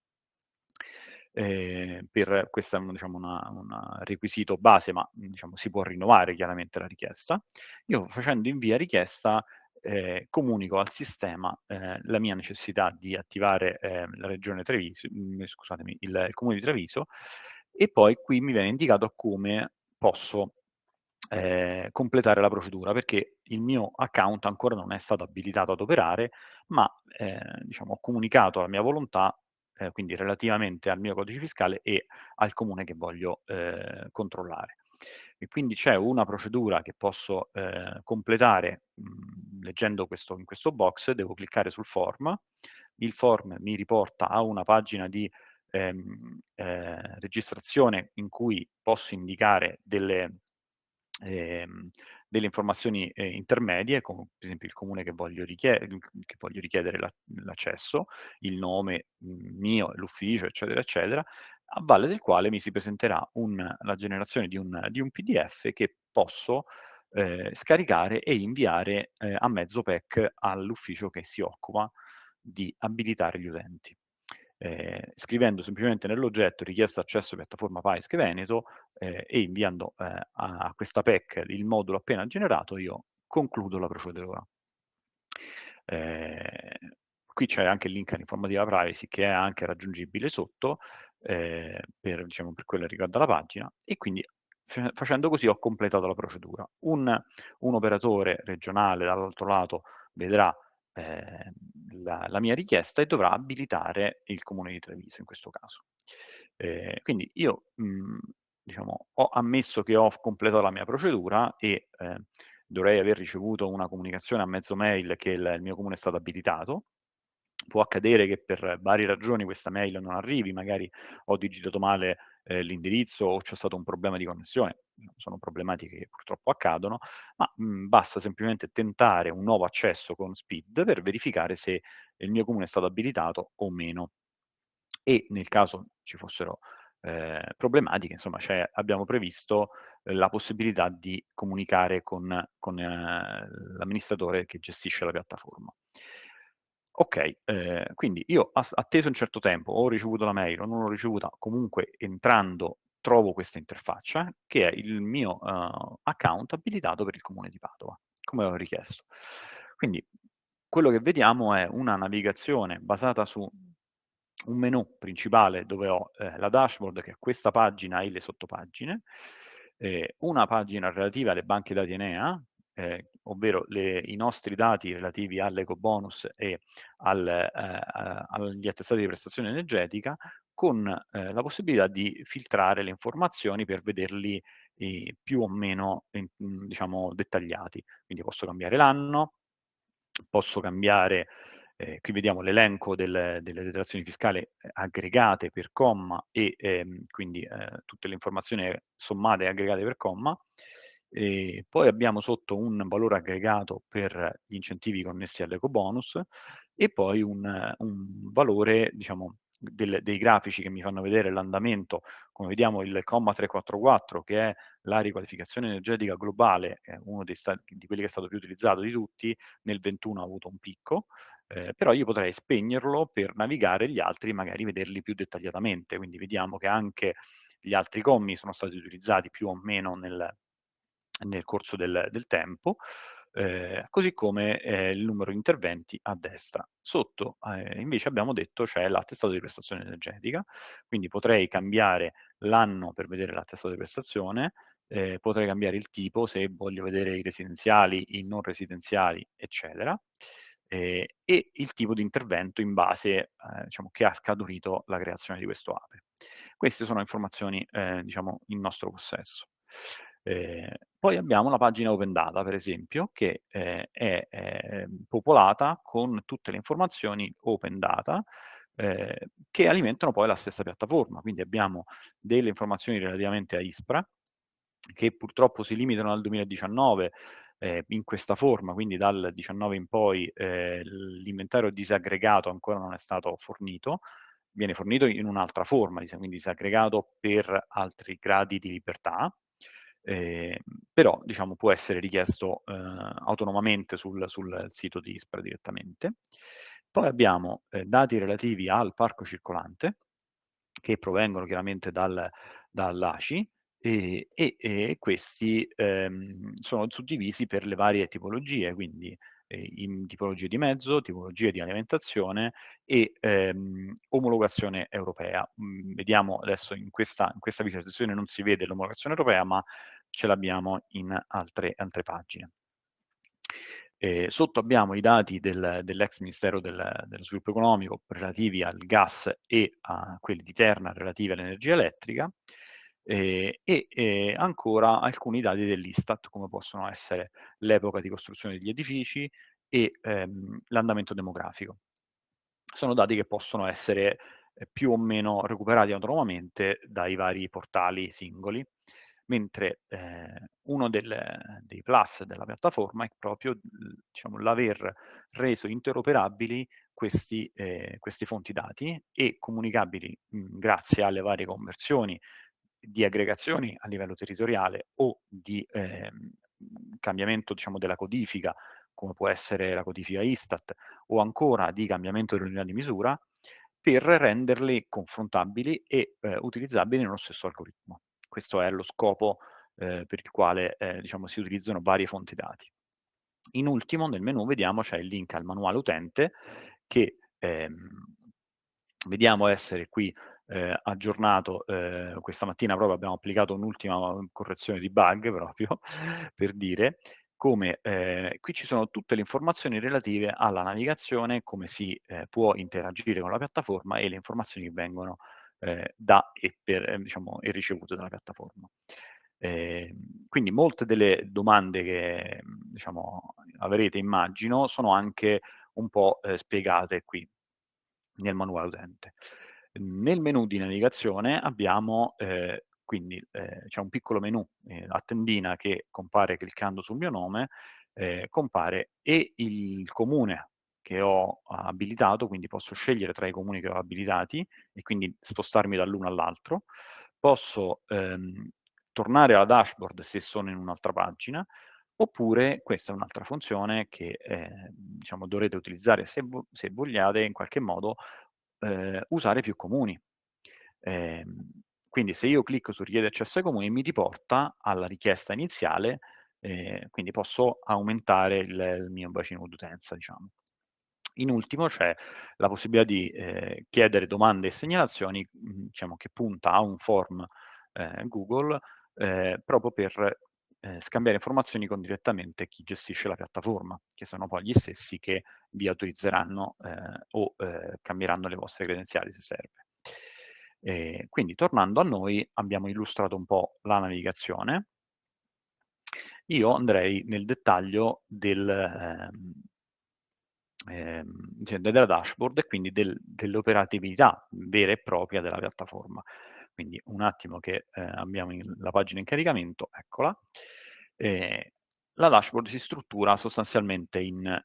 Speaker 4: per questo è diciamo un requisito base, ma diciamo si può rinnovare chiaramente la richiesta. Io facendo invia richiesta comunico al sistema la mia necessità di attivare la regione Treviso, scusatemi, il comune di Treviso, e poi qui mi viene indicato come posso completare la procedura, perché il mio account ancora non è stato abilitato ad operare, ma diciamo, ho comunicato la mia volontà, quindi relativamente al mio codice fiscale e al comune che voglio controllare. E quindi c'è una procedura che posso completare leggendo in questo box, devo cliccare sul form, il form mi riporta a una pagina di registrazione in cui posso indicare delle informazioni intermedie, come per esempio il comune che voglio richiedere l'accesso, il nome mio, l'ufficio, eccetera, eccetera, a valle del quale mi si presenterà la generazione di un PDF che posso scaricare e inviare a mezzo PEC all'ufficio che si occupa di abilitare gli utenti. Scrivendo semplicemente nell'oggetto richiesta accesso piattaforma PAESC Veneto e inviando a questa PEC il modulo appena generato, io concludo la procedura. Qui c'è anche il link all'informativa privacy che è anche raggiungibile sotto per quello che riguarda la pagina, e quindi facendo così ho completato la procedura. Un operatore regionale dall'altro lato vedrà la mia richiesta e dovrà abilitare il comune di Treviso in questo caso. Quindi io diciamo, ho ammesso che ho completato la mia procedura e dovrei aver ricevuto una comunicazione a mezzo mail che il mio comune è stato abilitato. Può accadere che per varie ragioni questa mail non arrivi, magari ho digitato male l'indirizzo o c'è stato un problema di connessione, sono problematiche che purtroppo accadono, ma basta semplicemente tentare un nuovo accesso con SPID per verificare se il mio comune è stato abilitato o meno. E nel caso ci fossero problematiche, insomma, abbiamo previsto la possibilità di comunicare con l'amministratore che gestisce la piattaforma. Ok, quindi io atteso un certo tempo, ho ricevuto la mail o non l'ho ricevuta, comunque entrando trovo questa interfaccia che è il mio account abilitato per il comune di Padova, come avevo richiesto. Quindi quello che vediamo è una navigazione basata su un menu principale dove ho la dashboard, che è questa pagina e le sottopagine, una pagina relativa alle banche dati Enea, ovvero i nostri dati relativi all'ecobonus e agli attestati di prestazione energetica, con la possibilità di filtrare le informazioni per vederli più o meno diciamo, dettagliati. Quindi posso cambiare l'anno, posso cambiare, qui vediamo l'elenco delle detrazioni fiscali aggregate per comma e quindi tutte le informazioni sommate e aggregate per comma. Poi abbiamo sotto un valore aggregato per gli incentivi connessi all'ecobonus e poi un valore, diciamo, dei grafici che mi fanno vedere l'andamento, come vediamo il comma 344 che è la riqualificazione energetica globale, uno di quelli che è stato più utilizzato di tutti, nel 21 ha avuto un picco, però io potrei spegnerlo per navigare gli altri e magari vederli più dettagliatamente, quindi vediamo che anche gli altri commi sono stati utilizzati più o meno nel corso del tempo, così come il numero di interventi a destra. Sotto invece abbiamo detto c'è l'attestato di prestazione energetica, quindi potrei cambiare l'anno per vedere l'attestato di prestazione, potrei cambiare il tipo se voglio vedere i residenziali, i non residenziali, eccetera. e il tipo di intervento in base, diciamo, che ha scaturito la creazione di questo APE. Queste sono informazioni, diciamo, in nostro possesso. Poi abbiamo la pagina Open Data, per esempio, che è popolata con tutte le informazioni Open Data che alimentano poi la stessa piattaforma. Quindi abbiamo delle informazioni relativamente a ISPRA, che purtroppo si limitano al 2019 in questa forma, quindi dal 19 in poi l'inventario disaggregato ancora non è stato fornito, viene fornito in un'altra forma, quindi disaggregato per altri gradi di libertà, però diciamo, può essere richiesto autonomamente sul sito di ISPRA direttamente. Poi abbiamo dati relativi al parco circolante, che provengono chiaramente dall'ACI, e questi sono suddivisi per le varie tipologie, quindi in tipologie di mezzo, tipologie di alimentazione e omologazione europea. Vediamo adesso in questa visualizzazione non si vede l'omologazione europea, ma ce l'abbiamo in altre pagine. Sotto abbiamo i dati dell'ex Ministero dello Sviluppo Economico relativi al gas e a quelli di Terna relativi all'energia elettrica, e ancora alcuni dati dell'Istat, come possono essere l'epoca di costruzione degli edifici e l'andamento demografico. Sono dati che possono essere più o meno recuperati autonomamente dai vari portali singoli, mentre uno dei plus della piattaforma è proprio diciamo, l'aver reso interoperabili queste fonti dati e comunicabili grazie alle varie conversioni di aggregazioni a livello territoriale o di cambiamento diciamo, della codifica, come può essere la codifica Istat, o ancora di cambiamento dell'unità di misura, per renderli confrontabili e utilizzabili nello stesso algoritmo. Questo è lo scopo per il quale diciamo, si utilizzano varie fonti dati. In ultimo, nel menu, vediamo c'è il link al manuale utente che vediamo essere qui aggiornato. Questa mattina proprio abbiamo applicato un'ultima correzione di bug proprio per dire come qui ci sono tutte le informazioni relative alla navigazione, come si può interagire con la piattaforma e le informazioni che vengono da e per diciamo, e ricevute dalla piattaforma. Quindi molte delle domande che diciamo, avrete, immagino, sono anche un po' spiegate qui nel manuale utente. Nel menu di navigazione abbiamo quindi c'è un piccolo menu a tendina che compare cliccando sul mio nome, compare e il comune che ho abilitato, quindi posso scegliere tra i comuni che ho abilitati e quindi spostarmi dall'uno all'altro. Posso tornare alla dashboard se sono in un'altra pagina, oppure questa è un'altra funzione che diciamo, dovrete utilizzare se vogliate in qualche modo usare più comuni. Quindi se io clicco su richiede accesso ai comuni mi riporta alla richiesta iniziale, quindi posso aumentare il mio bacino d'utenza, diciamo. In ultimo c'è la possibilità di chiedere domande e segnalazioni, diciamo, che punta a un form Google proprio per scambiare informazioni con direttamente chi gestisce la piattaforma, che sono poi gli stessi che vi autorizzeranno o cambieranno le vostre credenziali se serve. Quindi tornando a noi abbiamo illustrato un po' la navigazione. Io andrei nel dettaglio della dashboard e quindi dell'operatività vera e propria della piattaforma. Quindi un attimo che abbiamo la pagina in caricamento, eccola. La dashboard si struttura sostanzialmente in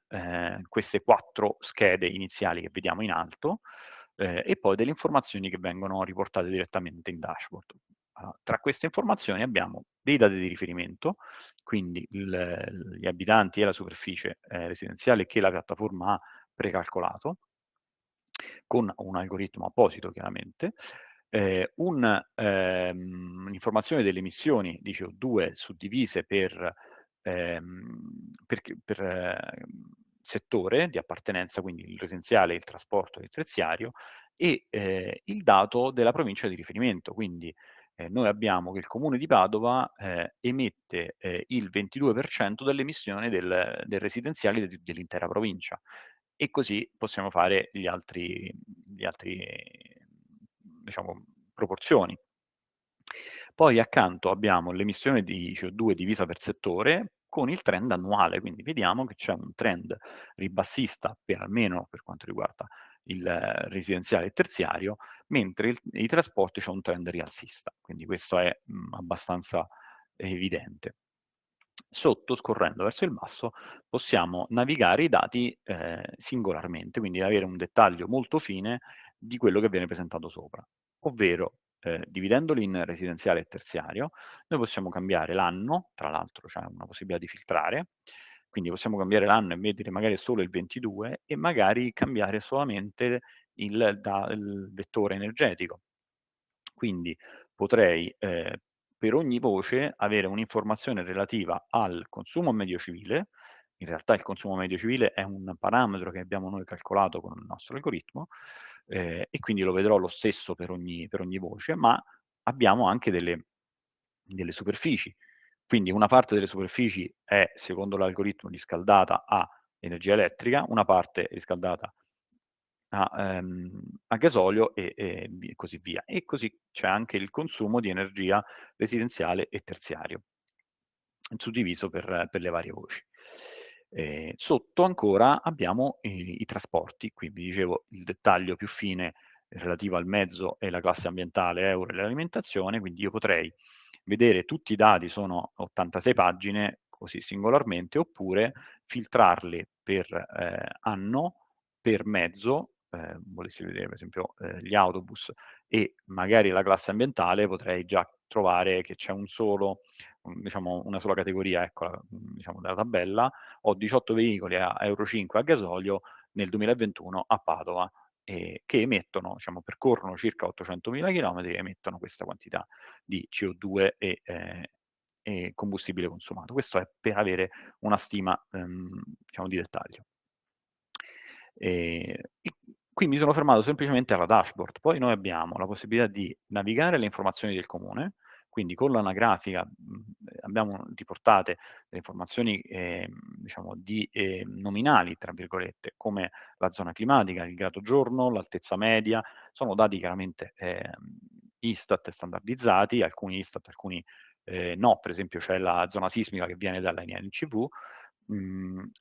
Speaker 4: queste 4 schede iniziali che vediamo in alto e poi delle informazioni che vengono riportate direttamente in dashboard. Tra queste informazioni abbiamo dei dati di riferimento, quindi gli abitanti e la superficie residenziale che la piattaforma ha precalcolato, con un algoritmo apposito chiaramente, un'informazione delle emissioni di CO2 suddivise per settore di appartenenza, quindi il residenziale, il trasporto e il terziario, e il dato della provincia di riferimento. Quindi noi abbiamo che il comune di Padova emette il 22% dell'emissione del residenziale dell'intera provincia. e così possiamo fare gli altri diciamo, proporzioni. Poi accanto abbiamo l'emissione di CO2 divisa per settore con il trend annuale, quindi vediamo che c'è un trend ribassista almeno per quanto riguarda il residenziale e il terziario, mentre i trasporti c'è un trend rialzista, quindi questo è abbastanza evidente. Sotto, scorrendo verso il basso, possiamo navigare i dati singolarmente, quindi avere un dettaglio molto fine di quello che viene presentato sopra, ovvero dividendoli in residenziale e terziario, noi possiamo cambiare l'anno, tra l'altro c'è una possibilità di filtrare, quindi possiamo cambiare l'anno e vedere magari solo il 22 e magari cambiare solamente il vettore energetico. Quindi potrei per ogni voce avere un'informazione relativa al consumo medio civile. In realtà il consumo medio civile è un parametro che abbiamo noi calcolato con il nostro algoritmo e quindi lo vedrò lo stesso per ogni voce, ma abbiamo anche delle superfici. Quindi una parte delle superfici è, secondo l'algoritmo, riscaldata a energia elettrica, una parte è riscaldata a gasolio e così via. E così c'è anche il consumo di energia residenziale e terziario, suddiviso per le varie voci. Sotto ancora abbiamo i trasporti, qui vi dicevo il dettaglio più fine relativo al mezzo e la classe ambientale, euro e l'alimentazione, quindi io potrei vedere tutti i dati, sono 86 pagine, così singolarmente, oppure filtrarli per anno, per mezzo, volessi vedere per esempio gli autobus e magari la classe ambientale, potrei già trovare che c'è diciamo, una sola categoria, ecco, diciamo, della tabella, ho 18 veicoli a Euro 5 a gasolio nel 2021 a Padova, che emettono, diciamo, percorrono circa 800.000 km e emettono questa quantità di CO2 e combustibile consumato. Questo è per avere una stima diciamo, di dettaglio. E qui mi sono fermato semplicemente alla dashboard, poi noi abbiamo la possibilità di navigare le informazioni del comune, quindi con l'anagrafica abbiamo riportate le informazioni diciamo nominali, tra virgolette, come la zona climatica, il grado giorno, l'altezza media, sono dati chiaramente Istat standardizzati, alcuni Istat, alcuni no, per esempio c'è la zona sismica che viene dalla NCV,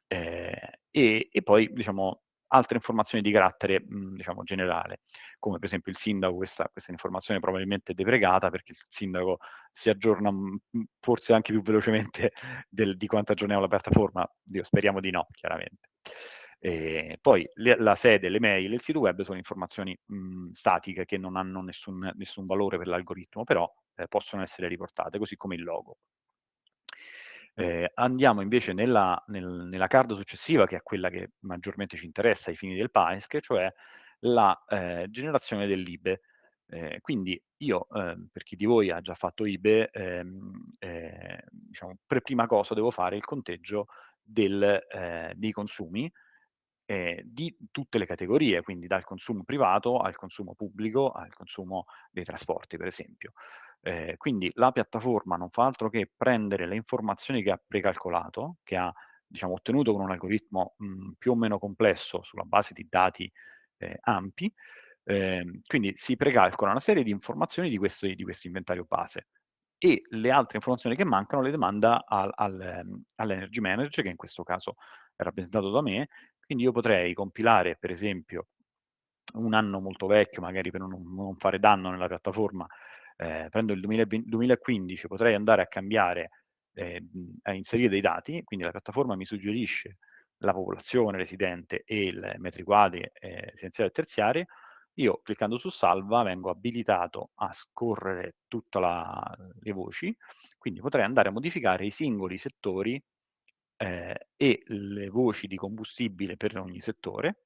Speaker 4: e poi diciamo altre informazioni di carattere diciamo generale, come per esempio il sindaco, questa informazione probabilmente è deprecata perché il sindaco si aggiorna forse anche più velocemente di quanto aggiorniamo la piattaforma, speriamo di no, chiaramente. Poi la sede, le mail e il sito web sono informazioni statiche che non hanno nessun valore per l'algoritmo, però possono essere riportate, così come il logo. Andiamo invece nella card successiva, che è quella che maggiormente ci interessa ai fini del PAESC, cioè la generazione dell'IBE. Quindi io, per chi di voi ha già fatto IBE, diciamo, per prima cosa devo fare il conteggio dei consumi di tutte le categorie, quindi dal consumo privato al consumo pubblico, al consumo dei trasporti, per esempio. Quindi la piattaforma non fa altro che prendere le informazioni che ha precalcolato, che ha diciamo, ottenuto con un algoritmo più o meno complesso sulla base di dati ampi, quindi si precalcola una serie di informazioni di questo inventario base e le altre informazioni che mancano le demanda all'Energy Manager, che in questo caso è rappresentato da me, quindi io potrei compilare per esempio un anno molto vecchio, magari per non fare danno nella piattaforma, prendo il 2015, potrei andare a cambiare, a inserire dei dati, quindi la piattaforma mi suggerisce la popolazione residente e i metri quadri residenziali e terziari, io cliccando su salva vengo abilitato a scorrere tutte le voci, quindi potrei andare a modificare i singoli settori e le voci di combustibile per ogni settore.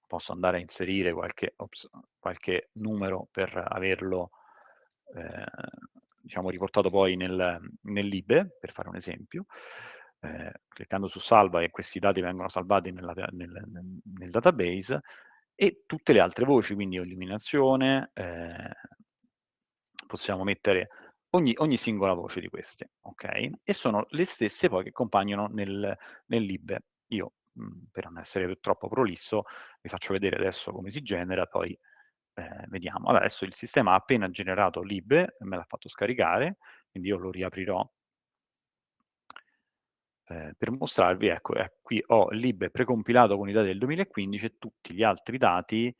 Speaker 4: Posso andare a inserire qualche numero per averlo diciamo riportato poi nell'IBE, per fare un esempio. Cliccando su salva e questi dati vengono salvati nel database e tutte le altre voci, quindi illuminazione, possiamo mettere ogni singola voce di queste, ok? E sono le stesse poi che compaiono nell'IBE. Io per non essere troppo prolisso, vi faccio vedere adesso come si genera, poi vediamo. Allora, adesso il sistema ha appena generato lib, me l'ha fatto scaricare, quindi io lo riaprirò per mostrarvi. Ecco, qui ho lib precompilato con i dati del 2015 e tutti gli altri dati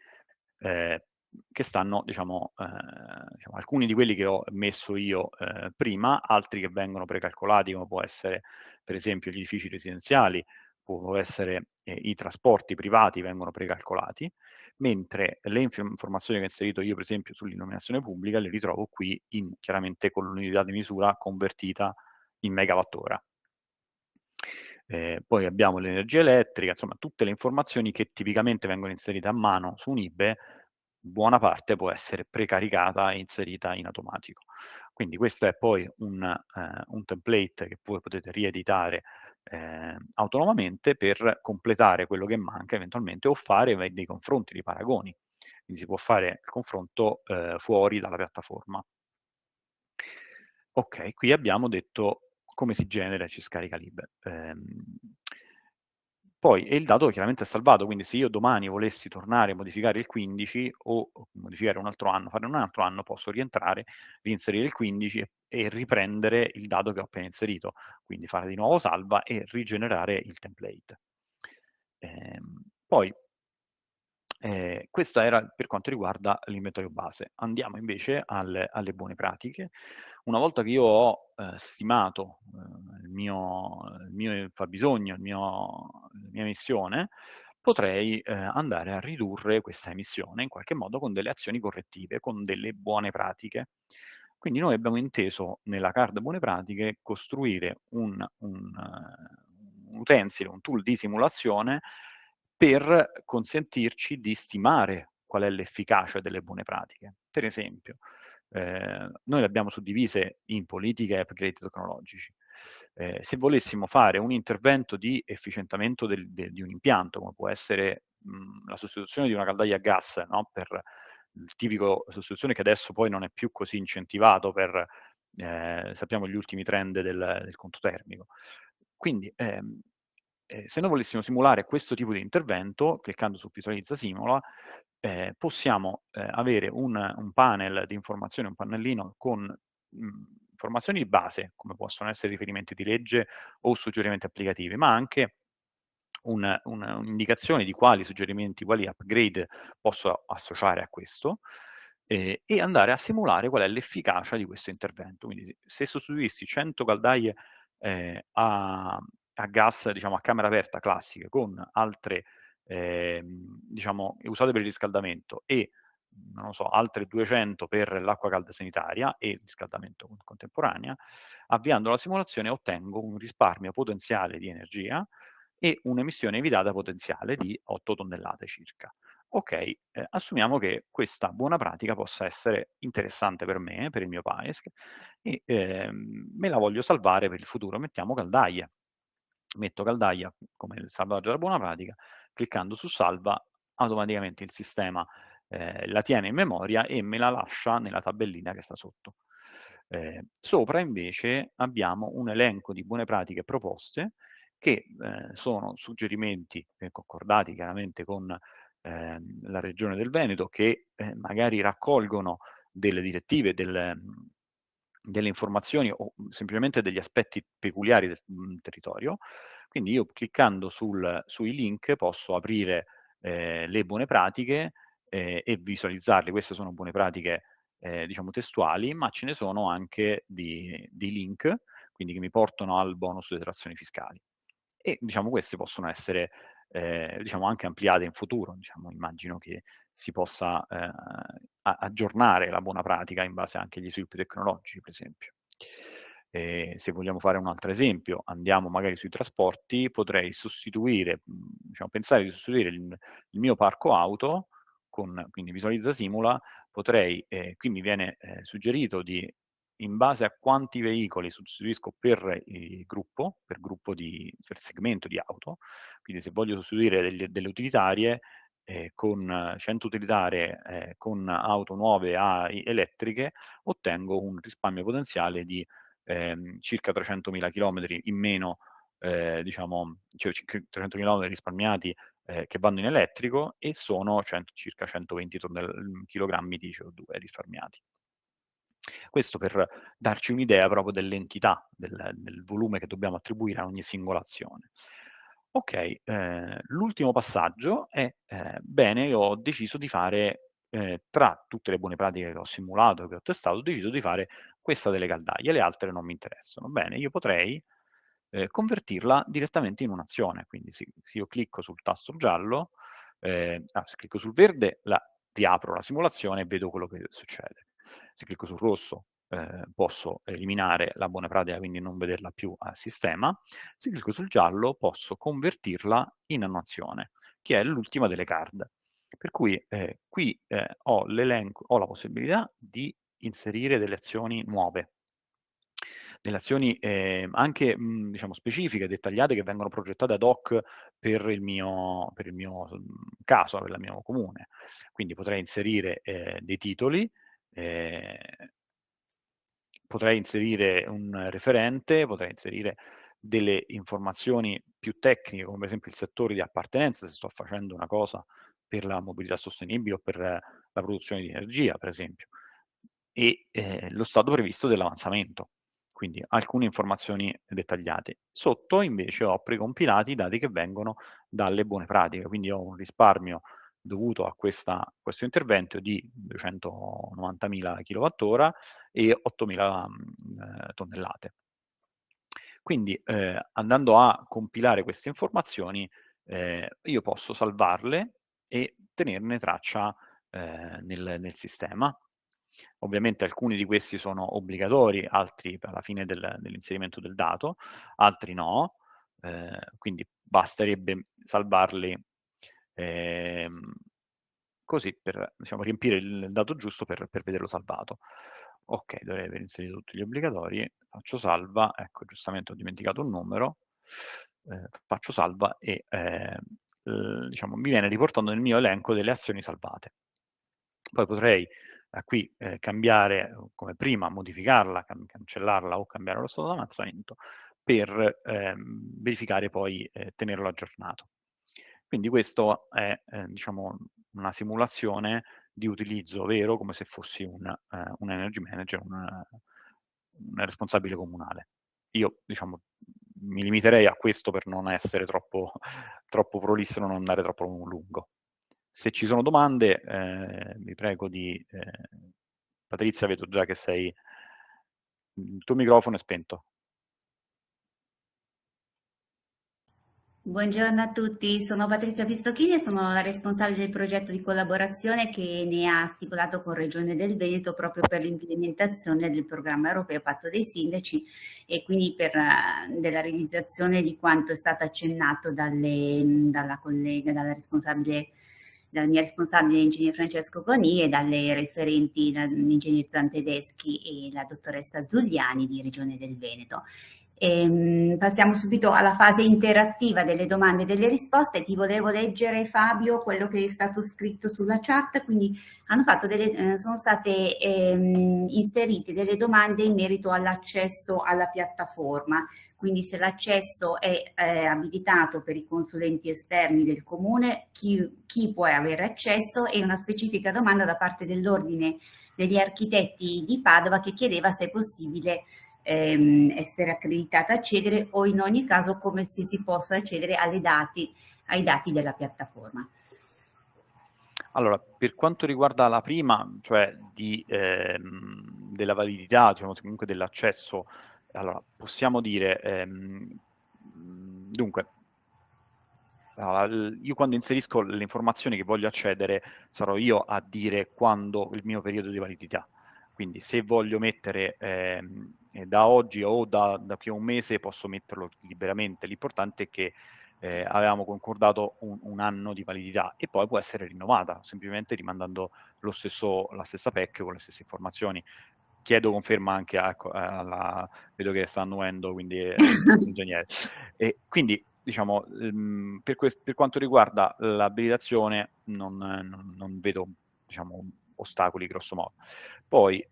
Speaker 4: che stanno, diciamo, alcuni di quelli che ho messo io prima, altri che vengono precalcolati, come può essere per esempio gli edifici residenziali, può essere i trasporti privati vengono precalcolati, mentre le informazioni che ho inserito io per esempio sull'illuminazione pubblica le ritrovo qui chiaramente con l'unità di misura convertita in megawattora. Poi abbiamo l'energia elettrica, insomma tutte le informazioni che tipicamente vengono inserite a mano su un IBE, buona parte può essere precaricata e inserita in automatico. Quindi questo è poi un template che voi potete rieditare autonomamente per completare quello che manca eventualmente o fare dei confronti, dei paragoni. Quindi si può fare il confronto fuori dalla piattaforma. Ok, qui abbiamo detto come si genera e ci scarica lib. Poi, e il dato chiaramente è salvato, quindi se io domani volessi tornare a modificare il 15 o modificare un altro anno, fare un altro anno, posso rientrare, reinserire il 15 e riprendere il dato che ho appena inserito, quindi fare di nuovo salva e rigenerare il template. Poi, questo era per quanto riguarda l'inventario base. Andiamo invece alle buone pratiche. Una volta che io ho stimato il mio fabbisogno, la mia emissione, potrei andare a ridurre questa emissione in qualche modo con delle azioni correttive, con delle buone pratiche. Quindi noi abbiamo inteso nella card buone pratiche costruire un utensile, un tool di simulazione per consentirci di stimare qual è l'efficacia delle buone pratiche. Per esempio, noi le abbiamo suddivise in politiche e upgrade tecnologici. Se volessimo fare un intervento di efficientamento di un impianto, come può essere la sostituzione di una caldaia a gas, no? Per il tipico sostituzione che adesso poi non è più così incentivato per, sappiamo, gli ultimi trend del conto termico. Quindi, se noi volessimo simulare questo tipo di intervento, cliccando su Visualizza Simula, possiamo avere un panel di informazioni, un pannellino con informazioni di base, come possono essere riferimenti di legge o suggerimenti applicativi, ma anche un'indicazione di quali suggerimenti, quali upgrade posso associare a questo, e andare a simulare qual è l'efficacia di questo intervento. Quindi se sostituissi 100 caldaie a gas, diciamo a camera aperta classiche, con altre diciamo usate per il riscaldamento e non lo so, altre 200 per l'acqua calda sanitaria e il riscaldamento contemporanea, avviando la simulazione ottengo un risparmio potenziale di energia e un'emissione evitata potenziale di 8 tonnellate circa. Ok, assumiamo che questa buona pratica possa essere interessante per me, per il mio PAESC, e me la voglio salvare per il futuro. Mettiamo caldaia. Metto caldaia come il salvataggio della buona pratica, cliccando su salva, automaticamente il sistema la tiene in memoria e me la lascia nella tabellina che sta sotto. Sopra invece abbiamo un elenco di buone pratiche proposte che sono suggerimenti concordati chiaramente con la Regione del Veneto che magari raccolgono delle direttive, delle informazioni o semplicemente degli aspetti peculiari del territorio. Quindi io cliccando sui link posso aprire le buone pratiche e visualizzarle. Queste sono buone pratiche diciamo testuali, ma ce ne sono anche dei link, quindi che mi portano al bonus di detrazioni fiscali. E diciamo queste possono essere diciamo anche ampliate in futuro, diciamo, immagino che si possa aggiornare la buona pratica in base anche agli sviluppi tecnologici, per esempio. Se vogliamo fare un altro esempio, andiamo magari sui trasporti, potrei sostituire, diciamo, pensare di sostituire il mio parco auto quindi visualizza simula, potrei, qui mi viene suggerito di in base a quanti veicoli sostituisco per gruppo, per segmento di auto, quindi se voglio sostituire delle utilitarie con 100 utilitarie con auto nuove elettriche, ottengo un risparmio potenziale di circa 300.000 chilometri in meno diciamo, 300 km risparmiati che vanno in elettrico, e sono circa 120 kg di CO2 risparmiati. Questo per darci un'idea proprio dell'entità, del volume che dobbiamo attribuire a ogni singola azione. Ok, l'ultimo passaggio è, bene, io ho deciso di fare, tra tutte le buone pratiche che ho simulato, che ho testato, ho deciso di fare questa delle caldaie, le altre non mi interessano. Bene, io potrei convertirla direttamente in un'azione, quindi se io clicco sul tasto giallo, se clicco sul verde, riapro la simulazione e vedo quello che succede. Se clicco sul rosso, posso eliminare la buona pratica, quindi non vederla più al sistema. Se clicco sul giallo, posso convertirla in un'azione, che è l'ultima delle card. Per cui qui ho la possibilità di inserire delle azioni nuove, delle azioni anche diciamo specifiche, dettagliate, che vengono progettate ad hoc per il mio caso, per il mio comune. Quindi potrei inserire dei titoli, potrei inserire un referente, potrei inserire delle informazioni più tecniche, come per esempio il settore di appartenenza, se sto facendo una cosa per la mobilità sostenibile o per la produzione di energia, per esempio, e lo stato previsto dell'avanzamento, quindi alcune informazioni dettagliate. Sotto invece ho precompilati i dati che vengono dalle buone pratiche, quindi ho un risparmio dovuto a questo intervento di 290.000 kWh e 8.000 tonnellate. Quindi andando a compilare queste informazioni, io posso salvarle e tenerne traccia nel sistema. Ovviamente alcuni di questi sono obbligatori, altri alla fine dell'inserimento del dato, altri no, quindi basterebbe salvarli così per, diciamo, riempire il dato giusto per vederlo salvato. Ok, dovrei aver inserito tutti gli obbligatori, faccio salva, ecco, giustamente ho dimenticato un numero, faccio salva e diciamo, mi viene riportato nel mio elenco delle azioni salvate. Poi potrei qui cambiare, come prima, modificarla, cancellarla o cambiare lo stato di avanzamento per verificare poi tenerlo aggiornato. Quindi questo è diciamo, una simulazione di utilizzo vero, come se fossi un energy manager, un responsabile comunale. Io diciamo, mi limiterei a questo per non essere troppo prolisso e non andare troppo lungo. Se ci sono domande, vi prego di... Patrizia, vedo già che il tuo microfono è spento.
Speaker 5: Buongiorno a tutti, sono Patrizia Pistocchini e sono la responsabile del progetto di collaborazione che ne ha stipulato con Regione del Veneto proprio per l'implementazione del programma europeo Patto dei Sindaci e quindi per della realizzazione di quanto è stato accennato dalla collega, dalla mia responsabile ingegner Francesco Coni e dalle referenti l'ingegner Zantedeschi e la dottoressa Zuliani di Regione del Veneto. Passiamo subito alla fase interattiva delle domande e delle risposte. Ti volevo leggere, Fabio, quello che è stato scritto sulla chat, quindi sono state inserite delle domande in merito all'accesso alla piattaforma, quindi se l'accesso è abilitato per i consulenti esterni del comune, chi può avere accesso, e una specifica domanda da parte dell'Ordine degli Architetti di Padova che chiedeva se è possibile essere accreditata a accedere o in ogni caso come si possa accedere ai dati della piattaforma.
Speaker 4: Allora, per quanto riguarda la prima, cioè della validità, diciamo, comunque dell'accesso, allora possiamo dire, dunque, io quando inserisco le informazioni che voglio accedere sarò io a dire quando il mio periodo di validità. Quindi se voglio mettere da oggi o da qui a un mese posso metterlo liberamente, l'importante è che avevamo concordato un anno di validità e poi può essere rinnovata, semplicemente rimandando la stessa PEC con le stesse informazioni. Chiedo conferma anche vedo che sta annuendo, quindi l'ingegnere. E quindi diciamo, per quanto riguarda l'abilitazione non vedo, diciamo, ostacoli grosso modo. Poi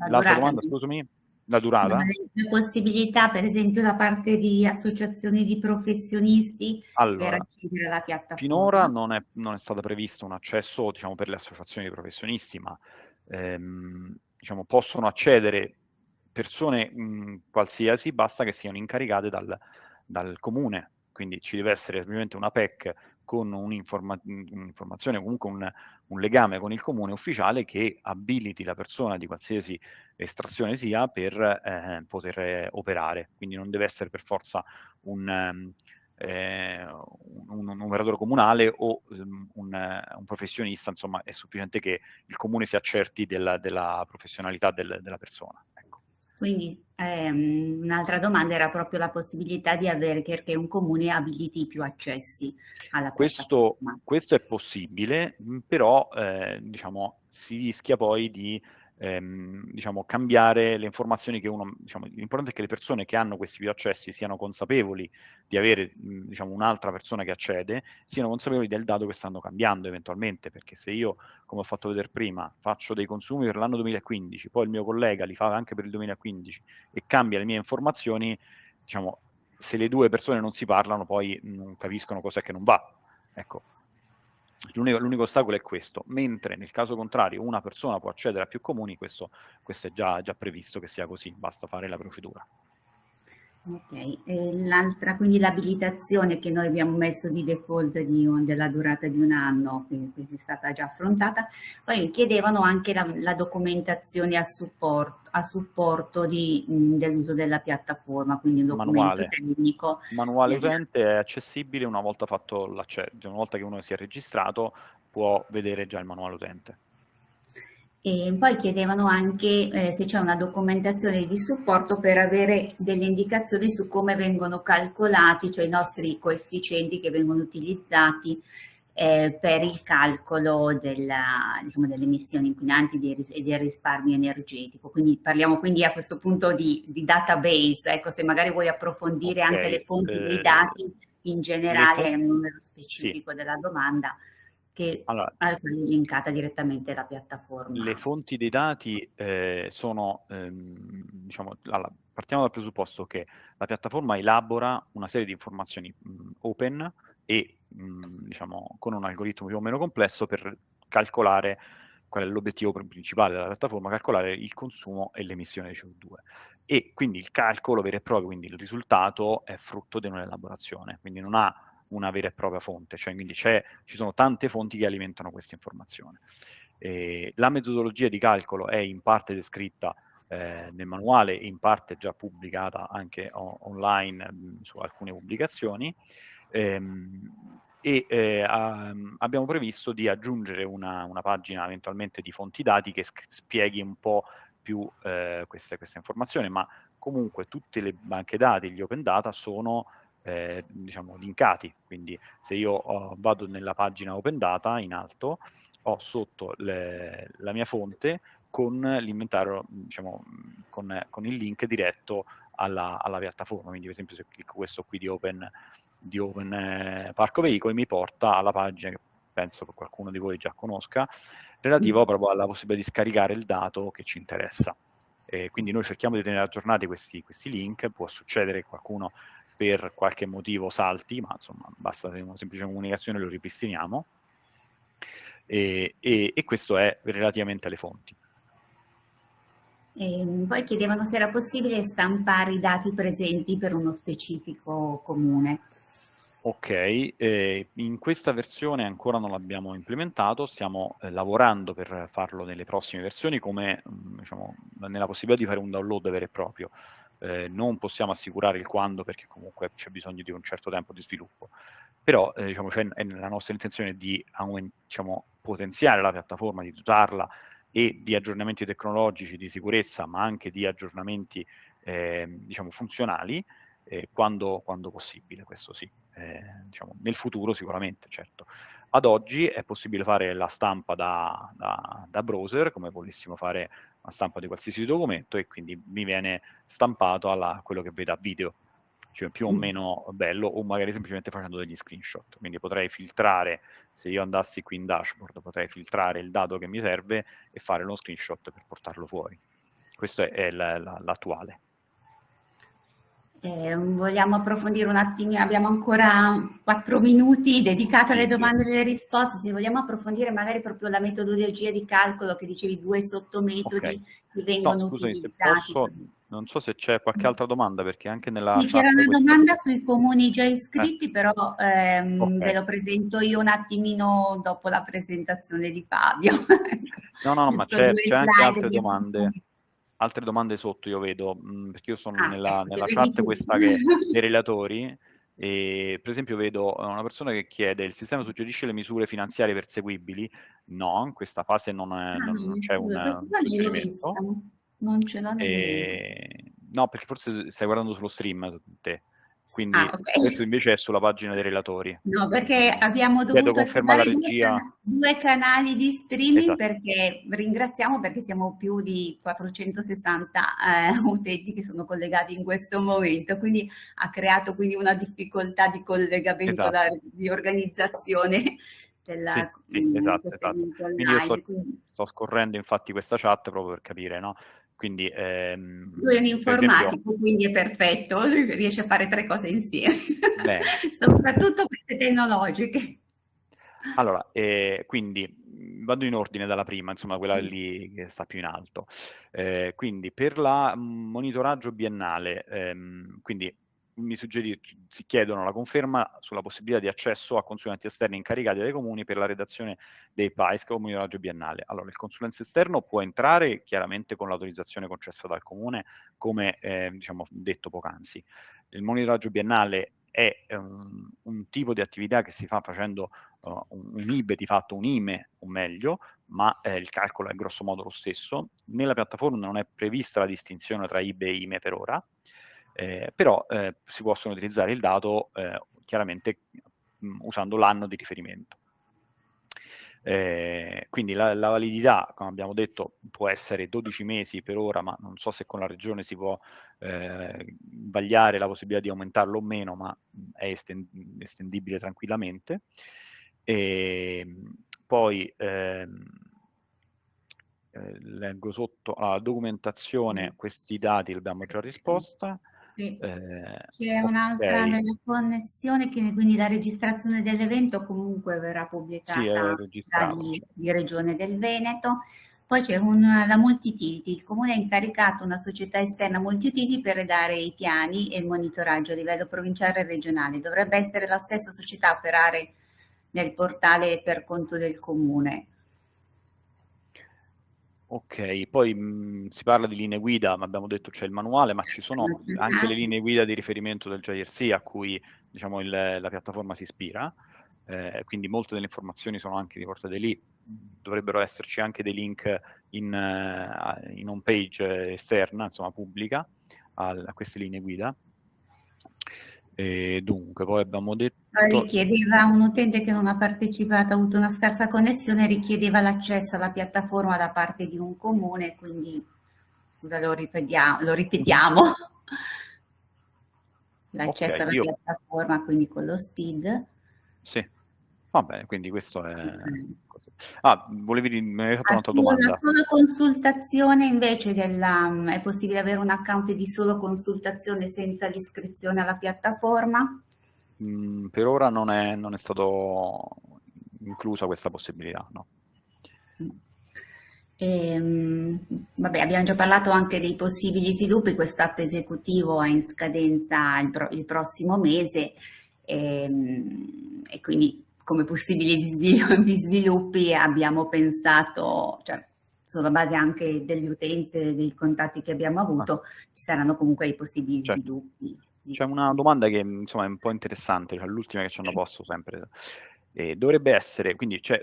Speaker 4: l'altra domanda, scusami. La durata?
Speaker 5: La possibilità, per esempio, da parte di associazioni di professionisti per
Speaker 4: Allora,
Speaker 5: accedere alla
Speaker 4: finora
Speaker 5: piattaforma?
Speaker 4: non è stato previsto un accesso, diciamo, per le associazioni di professionisti, ma diciamo, possono accedere persone qualsiasi, basta che siano incaricate dal comune. Quindi ci deve essere ovviamente una PEC con un'informazione, comunque un legame con il comune ufficiale che abiliti la persona di qualsiasi estrazione sia per poter operare. Quindi non deve essere per forza un operatore comunale o un professionista, insomma è sufficiente che il comune si accerti della professionalità della persona. Ecco.
Speaker 5: Quindi un'altra domanda era proprio la possibilità di avere che un comune abiliti più accessi alla
Speaker 4: Questo,
Speaker 5: piattaforma.
Speaker 4: questo è possibile, però diciamo, si rischia poi di diciamo, cambiare le informazioni che uno... Diciamo, l'importante è che le persone che hanno questi più accessi siano consapevoli di avere diciamo, un'altra persona che accede, siano consapevoli del dato che stanno cambiando eventualmente, perché se io, come ho fatto vedere prima, faccio dei consumi per l'anno 2015, poi il mio collega li fa anche per il 2015 e cambia le mie informazioni, diciamo, se le due persone non si parlano poi non capiscono cos'è che non va. Ecco, l'unico ostacolo è questo, mentre nel caso contrario una persona può accedere a più comuni, questo è già previsto che sia così, basta fare la procedura.
Speaker 5: Ok, e l'altra, quindi l'abilitazione che noi abbiamo messo di default della durata di un anno, quindi è stata già affrontata. Poi mi chiedevano anche la documentazione a supporto dell'uso della piattaforma, quindi un documento tecnico.
Speaker 4: Manuale utente è accessibile una volta fatto l'accesso, una volta che uno si è registrato può vedere già il manuale utente.
Speaker 5: E poi chiedevano anche se c'è una documentazione di supporto per avere delle indicazioni su come vengono calcolati, cioè i nostri coefficienti che vengono utilizzati per il calcolo diciamo, delle emissioni inquinanti e del risparmio energetico. Quindi parliamo quindi a questo punto di database, ecco, se magari vuoi approfondire anche le fonti dei dati in generale, è un numero specifico della domanda che
Speaker 4: allora,
Speaker 5: al quale è linkata direttamente la piattaforma.
Speaker 4: le fonti dei dati sono, diciamo, partiamo dal presupposto che la piattaforma elabora una serie di informazioni open e diciamo, con un algoritmo più o meno complesso per calcolare qual è l'obiettivo principale della piattaforma, calcolare il consumo e l'emissione di CO2. E quindi il calcolo vero e proprio, quindi il risultato è frutto di un'elaborazione, quindi non ha una vera e propria fonte, cioè quindi ci sono tante fonti che alimentano questa informazione. La metodologia di calcolo è in parte descritta nel manuale, in parte già pubblicata anche online su alcune pubblicazioni, abbiamo previsto di aggiungere una pagina eventualmente di fonti dati che spieghi un po' più questa informazione, ma comunque tutte le banche dati, gli open data sono diciamo linkati, quindi se io vado nella pagina open data in alto ho sotto la mia fonte con l'inventario, diciamo, con il link diretto alla piattaforma, quindi per esempio se clicco questo qui di Open Parco Veicoli mi porta alla pagina che penso che qualcuno di voi già conosca, relativa proprio alla possibilità di scaricare il dato che ci interessa. Quindi noi cerchiamo di tenere aggiornati questi link, può succedere che qualcuno per qualche motivo salti, ma insomma basta una semplice comunicazione lo ripristiniamo, e questo è relativamente alle fonti.
Speaker 5: Poi chiedevano se era possibile stampare i dati presenti per uno specifico comune.
Speaker 4: Ok, in questa versione ancora non l'abbiamo implementato, stiamo lavorando per farlo nelle prossime versioni come diciamo, nella possibilità di fare un download vero e proprio. Non possiamo assicurare il quando perché comunque c'è bisogno di un certo tempo di sviluppo, però diciamo, è la nostra intenzione di diciamo, potenziare la piattaforma, di dotarla e di aggiornamenti tecnologici, di sicurezza, ma anche di aggiornamenti diciamo, funzionali quando possibile, questo sì. Diciamo, nel futuro sicuramente, certo. Ad oggi è possibile fare la stampa da browser, come volessimo fare una stampa di qualsiasi documento, e quindi mi viene stampato quello che vedo a video, cioè più o meno bello, o magari semplicemente facendo degli screenshot. Quindi potrei filtrare, se io andassi qui in dashboard, potrei filtrare il dato che mi serve e fare uno screenshot per portarlo fuori. questo è l'attuale.
Speaker 5: Vogliamo approfondire un attimino, abbiamo ancora 4 minuti dedicati alle domande e alle risposte. Se vogliamo approfondire magari proprio la metodologia di calcolo che dicevi, 2 sottometodi che vengono utilizzati.
Speaker 4: Se posso, non so se c'è qualche altra domanda, perché anche nella
Speaker 5: sì, c'era una domanda sui comuni già iscritti, però ve lo presento io un attimino dopo la presentazione di Fabio.
Speaker 4: No, ma c'è anche altre domande sotto, io vedo, perché io sono nella chat questa che dei relatori, e per esempio vedo una persona che chiede: il sistema suggerisce le misure finanziarie perseguibili? No, in questa fase non c'è un suggerimento.
Speaker 5: Non ce l'ho nemmeno.
Speaker 4: No, perché forse stai guardando sullo stream te, quindi questo invece è sulla pagina dei relatori.
Speaker 5: No, perché abbiamo dovuto attivare due canali di streaming, perché ringraziamo, perché siamo più di 460 utenti che sono collegati in questo momento, quindi ha creato quindi una difficoltà di collegamento, di organizzazione della
Speaker 4: esatto. Quindi io sto scorrendo infatti questa chat proprio per capire, no? Quindi,
Speaker 5: lui è un informatico, quindi è perfetto, lui riesce a fare 3 cose insieme, soprattutto queste tecnologiche.
Speaker 4: Allora, quindi vado in ordine dalla prima, insomma quella lì che sta più in alto. Quindi per la monitoraggio biennale, quindi si chiedono la conferma sulla possibilità di accesso a consulenti esterni incaricati dai comuni per la redazione dei PAESC o monitoraggio biennale. Allora, il consulente esterno può entrare chiaramente con l'autorizzazione concessa dal comune, come diciamo detto poc'anzi. Il monitoraggio biennale è un tipo di attività che si fa facendo un IBE, di fatto un IME, o meglio, ma il calcolo è grosso modo lo stesso. Nella piattaforma non è prevista la distinzione tra IBE e IME per ora, però si possono utilizzare il dato chiaramente usando l'anno di riferimento. Quindi la validità, come abbiamo detto, può essere 12 mesi per ora, ma non so se con la regione si può vagliare la possibilità di aumentarlo o meno, ma è estendibile tranquillamente. Poi leggo sotto la documentazione, questi dati li abbiamo già risposta.
Speaker 5: Sì. C'è un'altra nella connessione, che quindi la registrazione dell'evento comunque verrà pubblicata di Regione del Veneto. Poi c'è la multi-utility, il comune ha incaricato una società esterna multi-utility per redare i piani e il monitoraggio a livello provinciale e regionale. Dovrebbe essere la stessa società a operare nel portale per conto del comune.
Speaker 4: Ok, poi si parla di linee guida, ma abbiamo detto c'è il manuale, ma ci sono anche le linee guida di riferimento del JRC a cui diciamo, la piattaforma si ispira, quindi molte delle informazioni sono anche riportate lì. Dovrebbero esserci anche dei link in home page esterna, insomma pubblica, a queste linee guida. E dunque, poi abbiamo detto...
Speaker 5: Richiedeva un utente che non ha partecipato, ha avuto una scarsa connessione, richiedeva l'accesso alla piattaforma da parte di un comune, quindi, scusa, lo ripetiamo. L'accesso alla piattaforma, quindi con lo SPID.
Speaker 4: Sì, va bene, quindi questo è... volevi dire, mi hai fatto un'altra domanda.
Speaker 5: La sola consultazione invece è possibile avere un account di solo consultazione senza l'iscrizione alla piattaforma?
Speaker 4: Per ora non è stato inclusa questa possibilità, no.
Speaker 5: Vabbè, abbiamo già parlato anche dei possibili sviluppi, questo atto esecutivo è in scadenza il prossimo mese e quindi come possibili sviluppi abbiamo pensato, cioè sulla base anche delle utenze, dei contatti che abbiamo avuto, ci saranno comunque i possibili sviluppi.
Speaker 4: C'è una domanda che insomma è un po' interessante, cioè l'ultima che ci hanno posto sempre. Dovrebbe essere, quindi c'è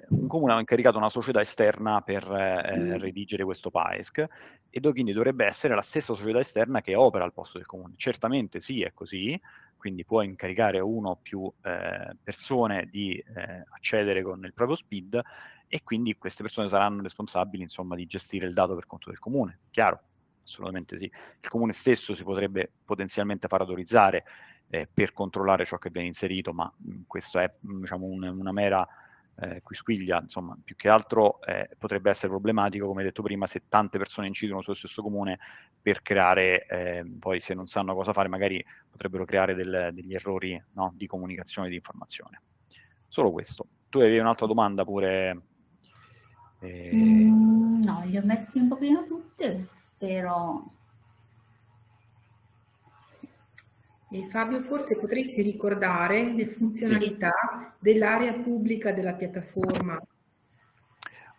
Speaker 4: un comune ha incaricato una società esterna per redigere questo PAESC e quindi dovrebbe essere la stessa società esterna che opera al posto del comune. Certamente sì, è così, quindi può incaricare uno o più persone di accedere con il proprio SPID e quindi queste persone saranno responsabili insomma di gestire il dato per conto del comune, chiaro? Assolutamente sì. Il comune stesso si potrebbe potenzialmente far autorizzare per controllare ciò che viene inserito, ma questo è diciamo, una mera Quisquiglia, insomma, più che altro potrebbe essere problematico, come detto prima, se tante persone incidono sullo stesso comune per creare, poi se non sanno cosa fare, magari potrebbero creare degli errori, no, di comunicazione e di informazione. Solo questo. Tu avevi un'altra domanda pure?
Speaker 5: No, li ho messi un pochino tutte, spero.
Speaker 1: E Fabio, forse potresti ricordare le funzionalità dell'area pubblica della piattaforma.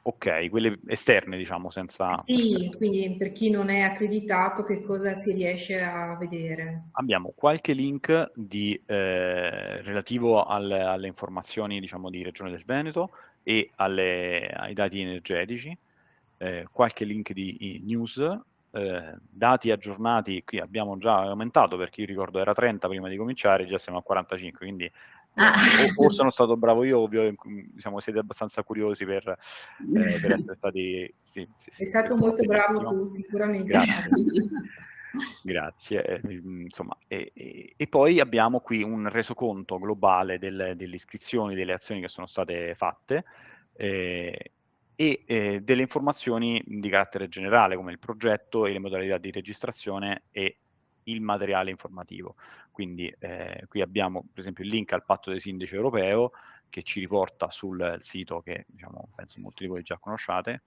Speaker 4: Ok, quelle esterne, diciamo, senza...
Speaker 1: Sì,
Speaker 4: Perfetto.
Speaker 1: quindi per chi non è accreditato che cosa si riesce a vedere?
Speaker 4: Abbiamo qualche link relativo alle informazioni, diciamo, di Regione del Veneto e ai dati energetici, qualche link di news, dati aggiornati, qui abbiamo già aumentato perché io ricordo era 30 prima di cominciare, già siamo a 45, quindi o sono stato bravo io, ovvio, diciamo, siete abbastanza curiosi per essere stati... Sì,
Speaker 1: È stato molto bravo tu, sicuramente.
Speaker 4: Grazie. Grazie. Insomma, e poi abbiamo qui un resoconto globale delle iscrizioni, delle azioni che sono state fatte e delle informazioni di carattere generale, come il progetto e le modalità di registrazione e il materiale informativo. Quindi qui abbiamo per esempio il link al patto dei sindaci europeo che ci riporta sul sito che, diciamo, penso molti di voi già conosciate,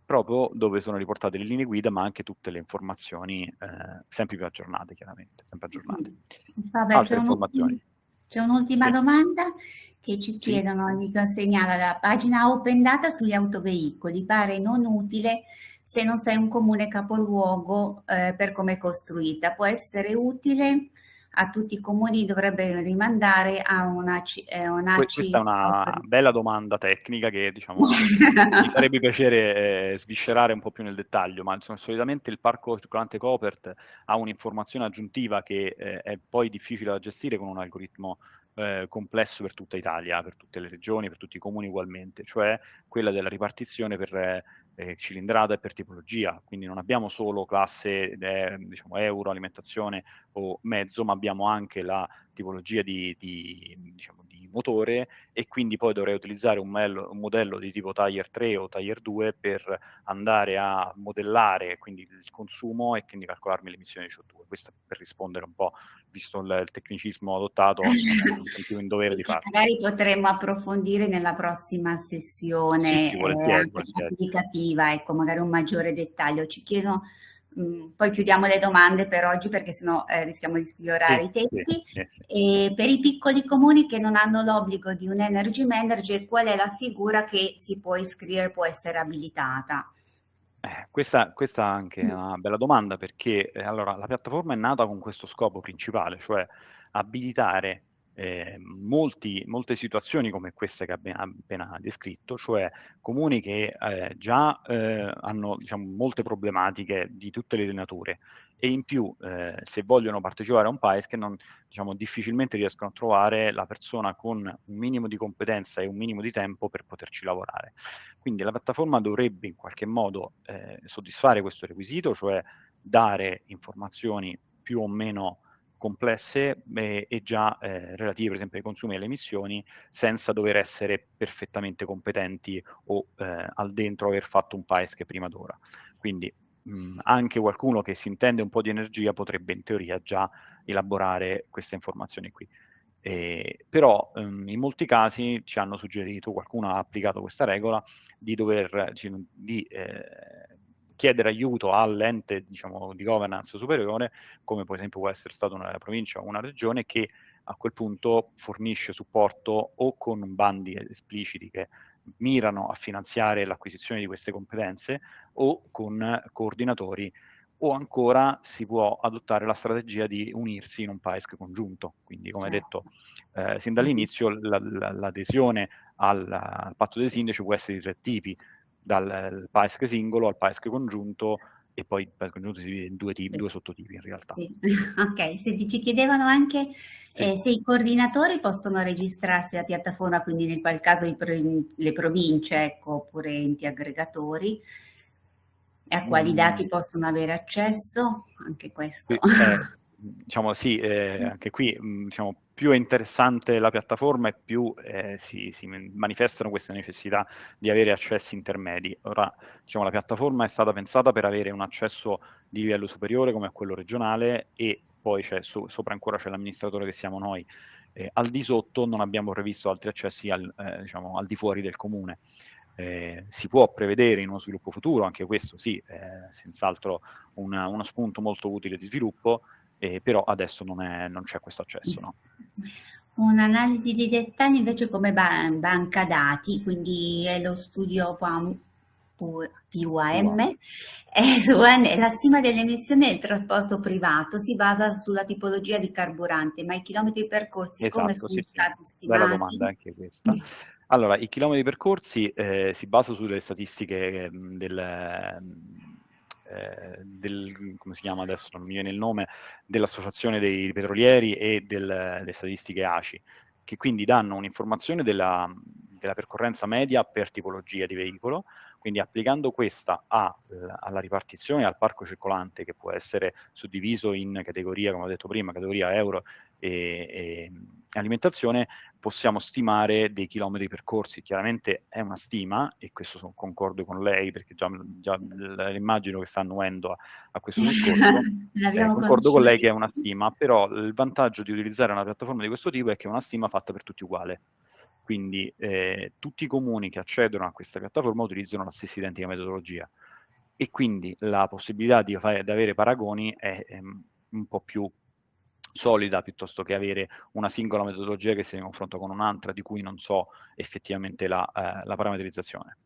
Speaker 4: proprio dove sono riportate le linee guida, ma anche tutte le informazioni sempre più aggiornate, chiaramente, sempre aggiornate.
Speaker 5: Vabbè,
Speaker 4: altre informazioni.
Speaker 5: C'è un'ultima domanda che ci chiedono di consegnare la pagina Open Data sugli autoveicoli. Pare non utile se non sei un comune capoluogo per come è costruita. Può essere utile a tutti i comuni, dovrebbe rimandare a una
Speaker 4: Questa è una bella domanda tecnica che, diciamo, mi farebbe piacere sviscerare un po' più nel dettaglio, ma insomma, solitamente il parco circolante Copert ha un'informazione aggiuntiva che è poi difficile da gestire con un algoritmo complesso per tutta Italia, per tutte le regioni, per tutti i comuni ugualmente, cioè quella della ripartizione per cilindrata e per tipologia, quindi non abbiamo solo classe diciamo, euro, alimentazione o mezzo, ma abbiamo anche la tipologia diciamo, di motore e quindi poi dovrei utilizzare un modello di tipo Tier 3 o Tier 2 per andare a modellare quindi il consumo e quindi calcolarmi le emissioni di CO2. Questo per rispondere un po', visto il tecnicismo adottato, non mi sentivo in dovere di farlo.
Speaker 5: Magari potremmo approfondire nella prossima sessione
Speaker 4: sì, volentieri.
Speaker 5: applicativa, ecco, magari un maggiore dettaglio. Ci chiedono, poi chiudiamo le domande per oggi perché sennò rischiamo di sfiorare i tempi. E per i piccoli comuni che non hanno l'obbligo di un energy manager, qual è la figura che si può iscrivere, può essere abilitata?
Speaker 4: Questa anche è una bella domanda perché allora, la piattaforma è nata con questo scopo principale, cioè abilitare molte situazioni come queste che abbiamo appena descritto, cioè comuni che già hanno, diciamo, molte problematiche di tutte le nature e in più se vogliono partecipare a un PAES che non, diciamo, difficilmente riescono a trovare la persona con un minimo di competenza e un minimo di tempo per poterci lavorare. Quindi la piattaforma dovrebbe in qualche modo soddisfare questo requisito, cioè dare informazioni più o meno complesse e già relative per esempio ai consumi e alle emissioni senza dover essere perfettamente competenti o al dentro aver fatto un PAES che prima d'ora. Quindi anche qualcuno che si intende un po' di energia potrebbe in teoria già elaborare queste informazioni qui. Però in molti casi ci hanno suggerito, qualcuno ha applicato questa regola, di dover chiedere aiuto all'ente, diciamo, di governance superiore, come per esempio può essere stata una provincia o una regione, che a quel punto fornisce supporto o con bandi espliciti che mirano a finanziare l'acquisizione di queste competenze o con coordinatori, o ancora si può adottare la strategia di unirsi in un PAESC congiunto. Quindi, come detto sin dall'inizio, l'adesione al patto dei sindaci può essere di tre tipi, dal PAESC singolo al PAESC congiunto, e poi il PAESC congiunto si divide in due sottotipi in realtà.
Speaker 5: Sì. Ok, senti, ci chiedevano anche se i coordinatori possono registrarsi alla piattaforma, quindi nel qual caso le province, ecco, oppure enti aggregatori, e a quali dati possono avere accesso, anche questo.
Speaker 4: diciamo sì, anche qui diciamo, più è interessante la piattaforma e più si manifestano queste necessità di avere accessi intermedi. Ora, diciamo, la piattaforma è stata pensata per avere un accesso di livello superiore come a quello regionale e poi c'è sopra ancora c'è l'amministratore che siamo noi. Al di sotto non abbiamo previsto altri accessi diciamo, al di fuori del comune. Si può prevedere in uno sviluppo futuro, anche questo sì, senz'altro uno spunto molto utile di sviluppo, però adesso non c'è questo accesso. No?
Speaker 5: Un'analisi di dettagli invece come banca dati, quindi è lo studio PUAM, la stima delle emissioni del trasporto privato si basa sulla tipologia di carburante, ma i chilometri percorsi come
Speaker 4: Esatto,
Speaker 5: sono
Speaker 4: sì,
Speaker 5: stati
Speaker 4: bella
Speaker 5: stimati?
Speaker 4: domanda anche questa. Allora, i chilometri percorsi si basa sulle statistiche come si chiama adesso, non mi viene il nome, dell'Associazione dei Petrolieri e delle statistiche ACI, che quindi danno un'informazione della percorrenza media per tipologia di veicolo, quindi applicando questa alla ripartizione al parco circolante, che può essere suddiviso in categoria, come ho detto prima, categoria euro e alimentazione, possiamo stimare dei chilometri percorsi. Chiaramente è una stima, e questo concordo con lei, perché già immagino che sta annuendo a questo discorso.
Speaker 5: L'abbiamo
Speaker 4: Concordo con lei che è
Speaker 5: conosciuti.
Speaker 4: una stima, però il vantaggio di utilizzare una piattaforma di questo tipo è che è una stima fatta per tutti uguale. Quindi tutti i comuni che accedono a questa piattaforma utilizzano la stessa identica metodologia e quindi la possibilità di avere paragoni è un po' più solida piuttosto che avere una singola metodologia che si confronta con un'altra di cui non so effettivamente la parametrizzazione.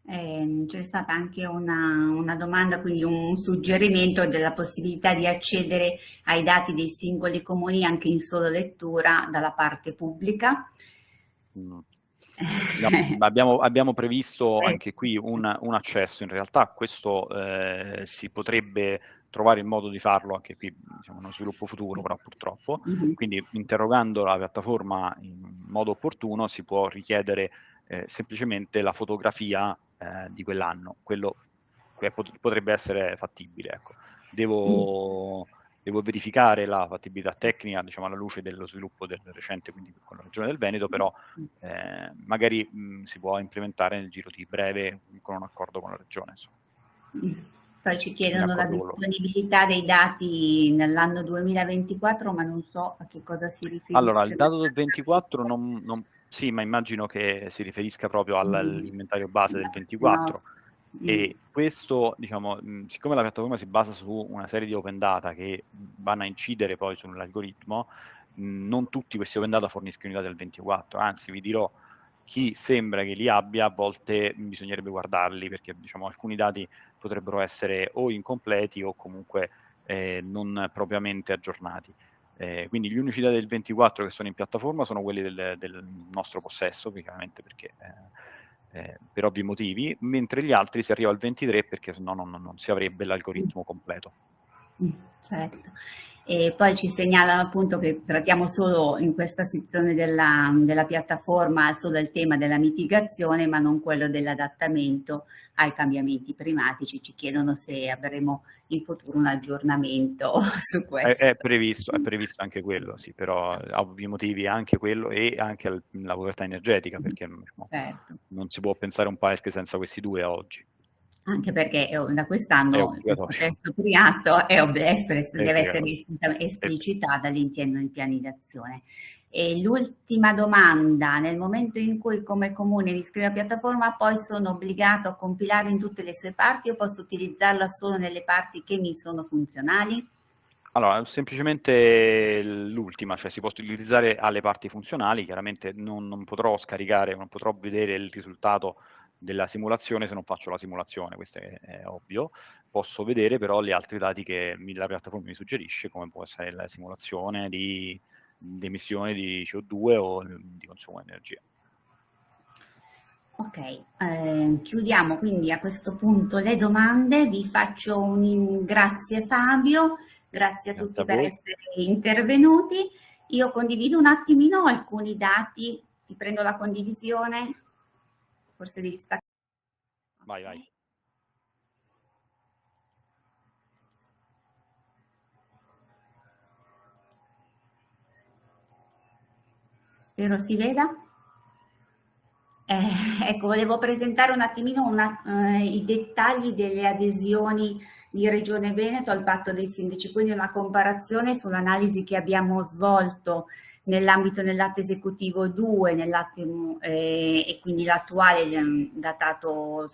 Speaker 5: C'è stata anche una domanda, quindi un suggerimento della possibilità di accedere ai dati dei singoli comuni anche in solo lettura dalla parte pubblica.
Speaker 4: No, abbiamo previsto anche qui un accesso, in realtà questo si potrebbe trovare il modo di farlo anche qui, diciamo, uno sviluppo futuro, però purtroppo, quindi interrogando la piattaforma in modo opportuno si può richiedere semplicemente la fotografia di quell'anno, quello potrebbe essere fattibile. Ecco. Devo verificare la fattibilità tecnica, diciamo, alla luce dello sviluppo del recente, quindi con la Regione del Veneto, però magari si può implementare nel giro di breve con un accordo con la Regione. Insomma.
Speaker 5: Poi ci chiedono la disponibilità dei dati nell'anno 2024, ma non so a che cosa si riferisca.
Speaker 4: Allora, il dato del 24 sì, ma immagino che si riferisca proprio all'inventario base del 24. No. E questo, diciamo, siccome la piattaforma si basa su una serie di open data che vanno a incidere poi sull'algoritmo, non tutti questi open data forniscono i dati del 24, anzi vi dirò, chi sembra che li abbia a volte bisognerebbe guardarli, perché diciamo, alcuni dati potrebbero essere o incompleti o comunque non propriamente aggiornati. Quindi gli unici dati del 24 che sono in piattaforma sono quelli del nostro possesso, chiaramente perché per ovvi motivi, mentre gli altri si arriva al 23 perché sennò non si avrebbe l'algoritmo completo.
Speaker 5: Certo. E poi ci segnalano appunto che trattiamo solo in questa sezione della piattaforma solo il tema della mitigazione, ma non quello dell'adattamento ai cambiamenti climatici. Ci chiedono se avremo in futuro un aggiornamento su questo.
Speaker 4: È previsto anche quello, sì, però a ovvi motivi anche quello e anche la povertà energetica, perché certo, non si può pensare un paese senza questi due a oggi.
Speaker 5: Anche perché da quest'anno il processo Priasto deve essere esplicitato all'interno dei piani d'azione. E l'ultima domanda: nel momento in cui come comune mi iscrivo alla piattaforma, poi sono obbligato a compilare in tutte le sue parti o posso utilizzarla solo nelle parti che mi sono funzionali?
Speaker 4: Allora, semplicemente l'ultima, cioè si può utilizzare alle parti funzionali, chiaramente non potrò scaricare, non potrò vedere il risultato della simulazione se non faccio la simulazione, questo è ovvio. Posso vedere però gli altri dati che la piattaforma mi suggerisce, come può essere la simulazione di emissione di CO2 o di consumo di energia.
Speaker 5: Ok, chiudiamo quindi a questo punto le domande. Vi faccio un grazie Fabio, grazie a tutti per essere intervenuti. Io condivido un attimino alcuni dati, ti prendo la condivisione, forse devi staccare.
Speaker 4: Vai.
Speaker 5: Spero si veda. Ecco, volevo presentare un attimino i dettagli delle adesioni di Regione Veneto al patto dei sindaci, quindi una comparazione sull'analisi che abbiamo svolto nell'ambito dell'atto esecutivo 2 e quindi l'attuale datato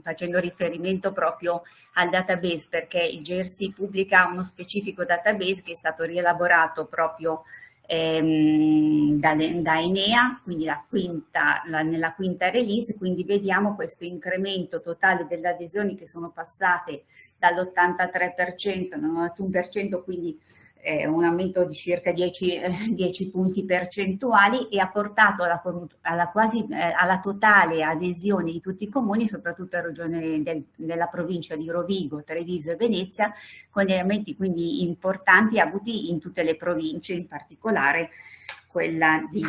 Speaker 5: facendo riferimento proprio al database, perché il GRC pubblica uno specifico database che è stato rielaborato proprio da Enea, quindi nella quinta release, quindi vediamo questo incremento totale delle adesioni che sono passate dall'83% al 91%, quindi un aumento di circa 10 punti percentuali, e ha portato alla totale adesione di tutti i comuni, soprattutto a regione della provincia di Rovigo, Treviso e Venezia, con elementi quindi importanti avuti in tutte le province, in particolare quella di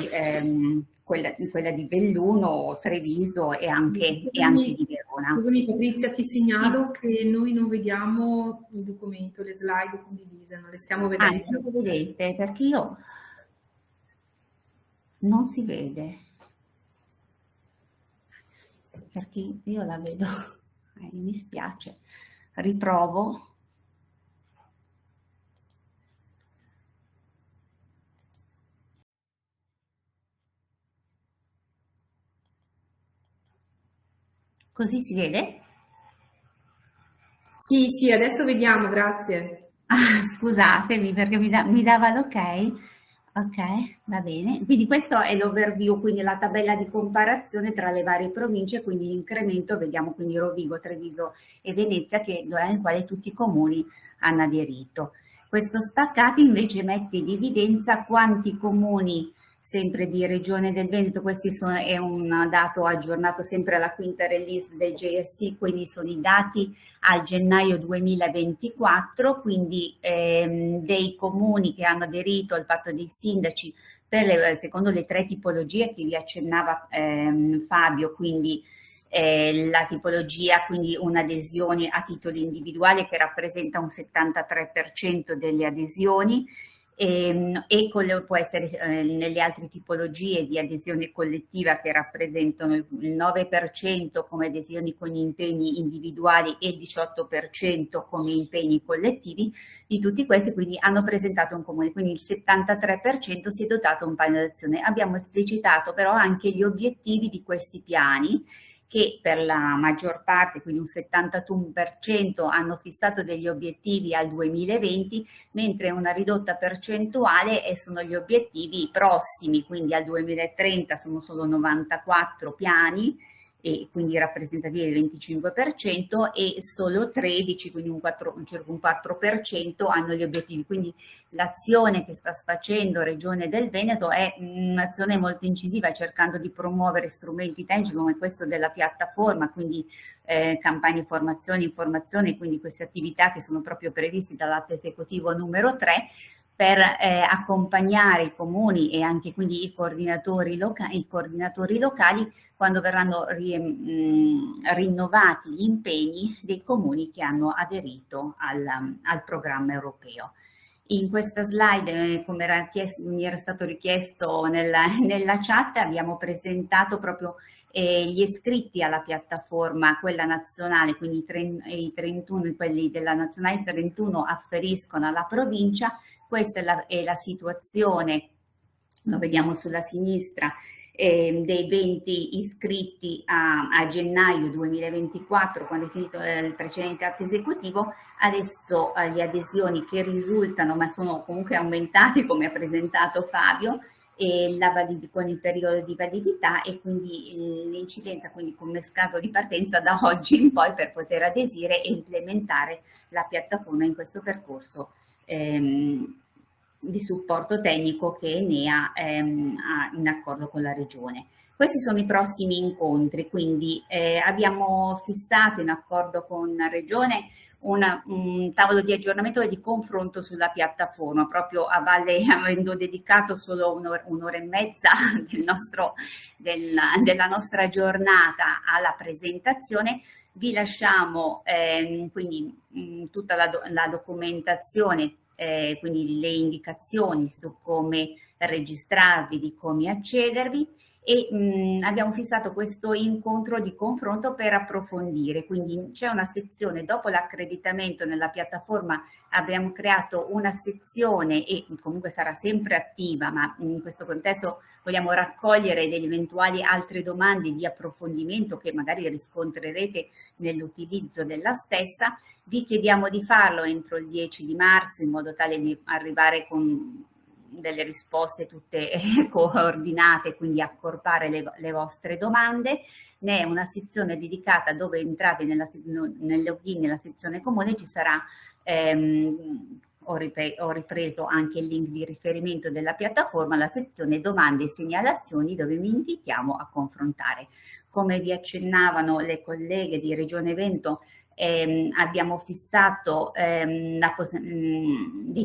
Speaker 5: Belluno, Treviso e anche di Verona.
Speaker 1: Scusami Patrizia, ti segnalo che noi non vediamo il documento, le slide condivise, non le stiamo vedendo.
Speaker 5: Non lo vedete, perché io non si vede, perché io la vedo, mi spiace, riprovo. Così si vede?
Speaker 1: Sì, adesso vediamo, grazie.
Speaker 5: Scusatemi perché mi dava l'ok. Ok, va bene. Quindi questo è l'overview, quindi la tabella di comparazione tra le varie province, quindi l'incremento, vediamo quindi Rovigo, Treviso e Venezia, nel quale tutti i comuni hanno aderito. Questo spaccato invece mette in evidenza quanti comuni, sempre di Regione del Veneto, è un dato aggiornato sempre alla quinta release del GSC, quindi sono i dati al gennaio 2024, quindi dei comuni che hanno aderito al patto dei sindaci secondo le 3 tipologie che vi accennava Fabio, quindi la tipologia, quindi un'adesione a titolo individuale che rappresenta un 73% delle adesioni, può essere nelle altre tipologie di adesione collettiva che rappresentano il 9% come adesioni con impegni individuali e il 18% come impegni collettivi. Di tutti questi quindi hanno presentato un comune, quindi il 73% si è dotato un piano d'azione. Abbiamo esplicitato però anche gli obiettivi di questi piani, che per la maggior parte, quindi un 71%, hanno fissato degli obiettivi al 2020, mentre una ridotta percentuale sono gli obiettivi prossimi, quindi al 2030 sono solo 94 piani, e quindi rappresentativi del 25%, e solo 13, quindi circa un 4% hanno gli obiettivi. Quindi l'azione che sta facendo Regione del Veneto è un'azione molto incisiva, cercando di promuovere strumenti tecnici come questo della piattaforma, quindi campagne informazione, quindi queste attività che sono proprio previste dall'atto esecutivo numero 3, per accompagnare i comuni e anche quindi i coordinatori locali quando verranno rinnovati gli impegni dei comuni che hanno aderito al programma europeo. In questa slide, come mi era stato richiesto nella chat, abbiamo presentato proprio gli iscritti alla piattaforma, quella nazionale, quindi i 31, quelli della nazionale 31 afferiscono alla provincia. Questa è la situazione, lo vediamo sulla sinistra, dei 20 iscritti a gennaio 2024, quando è finito il precedente atto esecutivo. Adesso le adesioni che risultano, ma sono comunque aumentate come ha presentato Fabio, con il periodo di validità e quindi l'incidenza, quindi come scavo di partenza da oggi in poi per poter adesire e implementare la piattaforma in questo percorso di supporto tecnico che Enea ha in accordo con la Regione. Questi sono i prossimi incontri, quindi abbiamo fissato in accordo con la Regione un tavolo di aggiornamento e di confronto sulla piattaforma, proprio a valle, avendo dedicato solo un'ora e mezza della nostra giornata alla presentazione. Vi lasciamo quindi tutta la documentazione quindi le indicazioni su come registrarvi, di come accedervi, e abbiamo fissato questo incontro di confronto per approfondire. Quindi c'è una sezione dopo l'accreditamento nella piattaforma, abbiamo creato una sezione e comunque sarà sempre attiva, ma in questo contesto vogliamo raccogliere delle eventuali altre domande di approfondimento che magari riscontrerete nell'utilizzo della stessa. Vi chiediamo di farlo entro il 10 di marzo in modo tale di arrivare con delle risposte tutte coordinate, quindi accorpare le vostre domande. Ne è una sezione dedicata dove entrate nel login, nella sezione comune, ci sarà, ho ripreso anche il link di riferimento della piattaforma, la sezione domande e segnalazioni, dove vi invitiamo a confrontare. Come vi accennavano le colleghe di Regione Veneto, abbiamo fissato dei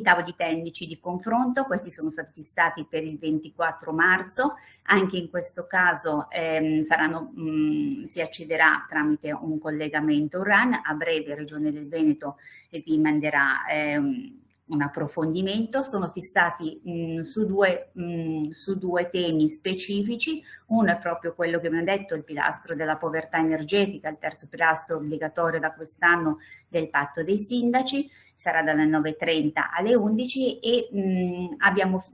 Speaker 5: tavoli tecnici di confronto. Questi sono stati fissati per il 24 marzo, anche in questo caso si accederà tramite un collegamento RAN. A breve Regione del Veneto vi manderà un approfondimento. Sono fissati su due temi specifici. Uno è proprio quello che abbiamo detto, il pilastro della povertà energetica, il terzo pilastro obbligatorio da quest'anno del patto dei sindaci, sarà dalle 9:30 alle 11, e abbiamo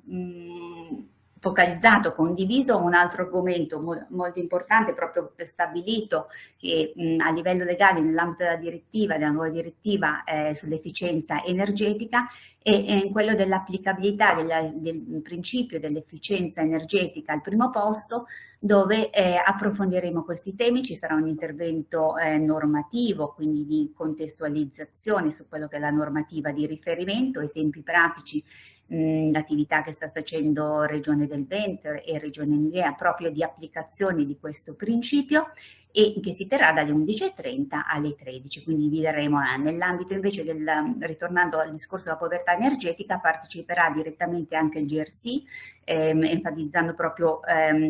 Speaker 5: focalizzato, condiviso un altro argomento molto importante, proprio stabilito che a livello legale nell'ambito della nuova direttiva sull'efficienza energetica, e quello dell'applicabilità del principio dell'efficienza energetica al primo posto, dove approfondiremo questi temi. Ci sarà un intervento normativo, quindi di contestualizzazione su quello che è la normativa di riferimento, esempi pratici, l'attività che sta facendo Regione del Veneto e Regione Emilia proprio di applicazione di questo principio, e che si terrà dalle 11:30 alle 13. Quindi vi daremo nell'ambito invece ritornando al discorso della povertà energetica, parteciperà direttamente anche il GRC, enfatizzando proprio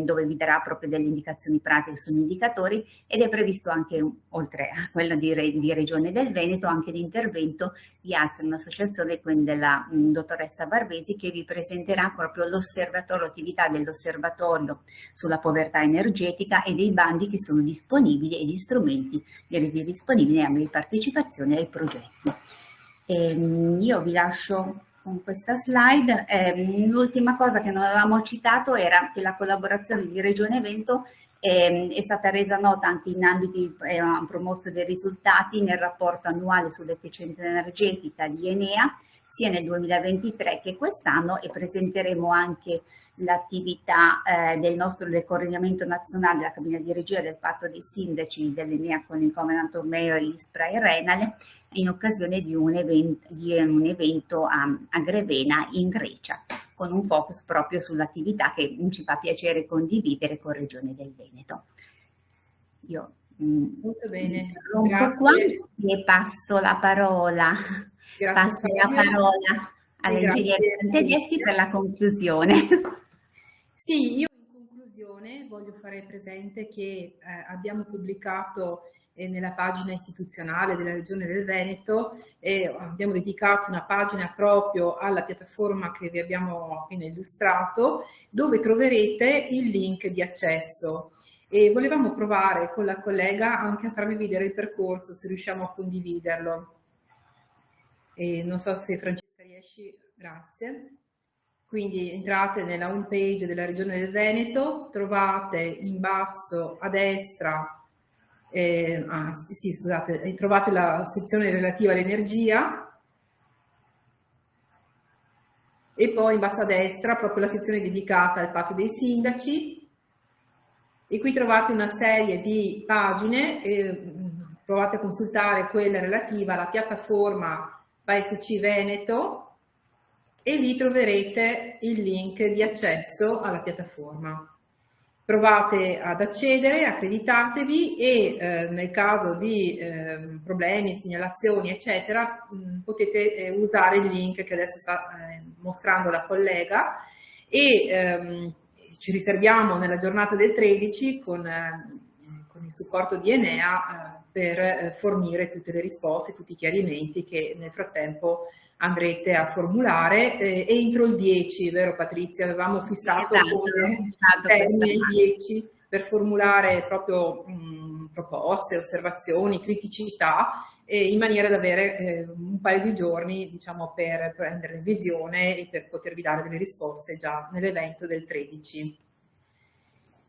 Speaker 5: dove vi darà proprio delle indicazioni pratiche sugli indicatori, ed è previsto anche, oltre a quello di Regione del Veneto, anche l'intervento di ASL, un'associazione quindi della dottoressa Barbesi, che vi presenterà proprio l'attività dell'osservatorio sulla povertà energetica e dei bandi che sono disponibili e gli strumenti resi disponibili di partecipazione ai progetti. Io vi lascio con questa slide. L'ultima cosa che non avevamo citato era che la collaborazione di Regione Veneto è stata resa nota anche in ambiti, ha promosso dei risultati nel rapporto annuale sull'efficienza energetica di Enea, sia nel 2023 che quest'anno, e presenteremo anche l'attività del coordinamento nazionale della cabina di regia del patto dei sindaci dell'Enea con il Covenant Ormeo, ISPRA e Renale, in occasione di un evento a Grevena in Grecia, con un focus proprio sull'attività che ci fa piacere condividere con Regione del Veneto. Io
Speaker 1: molto bene,
Speaker 5: interrompo qua e passo la parola. Passo la parola all'ingegnere Tedeschi per la conclusione.
Speaker 1: Sì, io in conclusione voglio fare presente che abbiamo pubblicato nella pagina istituzionale della Regione del Veneto, abbiamo dedicato una pagina proprio alla piattaforma che vi abbiamo appena illustrato, dove troverete il link di accesso. E volevamo provare con la collega anche a farvi vedere il percorso, se riusciamo a condividerlo. Non so se Francesca riesci, grazie. Quindi entrate nella home page della Regione del Veneto, trovate in basso a destra, trovate la sezione relativa all'energia, e poi in basso a destra proprio la sezione dedicata al patto dei sindaci, e qui trovate una serie di pagine, provate a consultare quella relativa alla piattaforma PSC Veneto, e lì troverete il link di accesso alla piattaforma. Provate ad accedere, accreditatevi, e nel caso di problemi, segnalazioni, eccetera, potete usare il link che adesso sta mostrando la collega, e ci riserviamo nella giornata del 13 con il supporto di Enea per fornire tutte le risposte, tutti i chiarimenti che nel frattempo andrete a formulare entro il 10, vero Patrizia? Avevamo fissato come termine il 10 per formulare proprio proposte, osservazioni, criticità, in maniera da avere un paio di giorni, diciamo, per prendere visione e per potervi dare delle risposte già nell'evento del 13.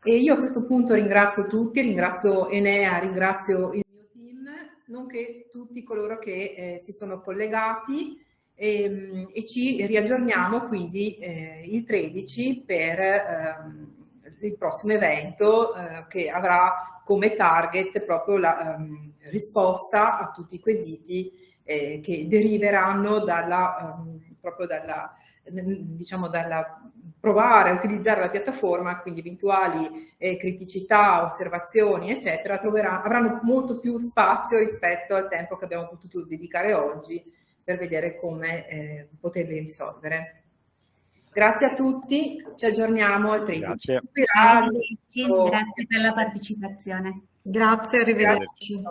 Speaker 1: E io a questo punto ringrazio tutti, ringrazio Enea, ringrazio il mio team, nonché tutti coloro che si sono collegati, e ci riaggiorniamo quindi il 13 per il prossimo evento che avrà come target proprio la risposta a tutti i quesiti che deriveranno proprio dalla provare a utilizzare la piattaforma, quindi eventuali criticità, osservazioni, eccetera, avranno molto più spazio rispetto al tempo che abbiamo potuto dedicare oggi per vedere come poterli risolvere. Grazie a tutti, ci aggiorniamo al 13.
Speaker 5: Grazie per la partecipazione.
Speaker 2: Grazie, arrivederci.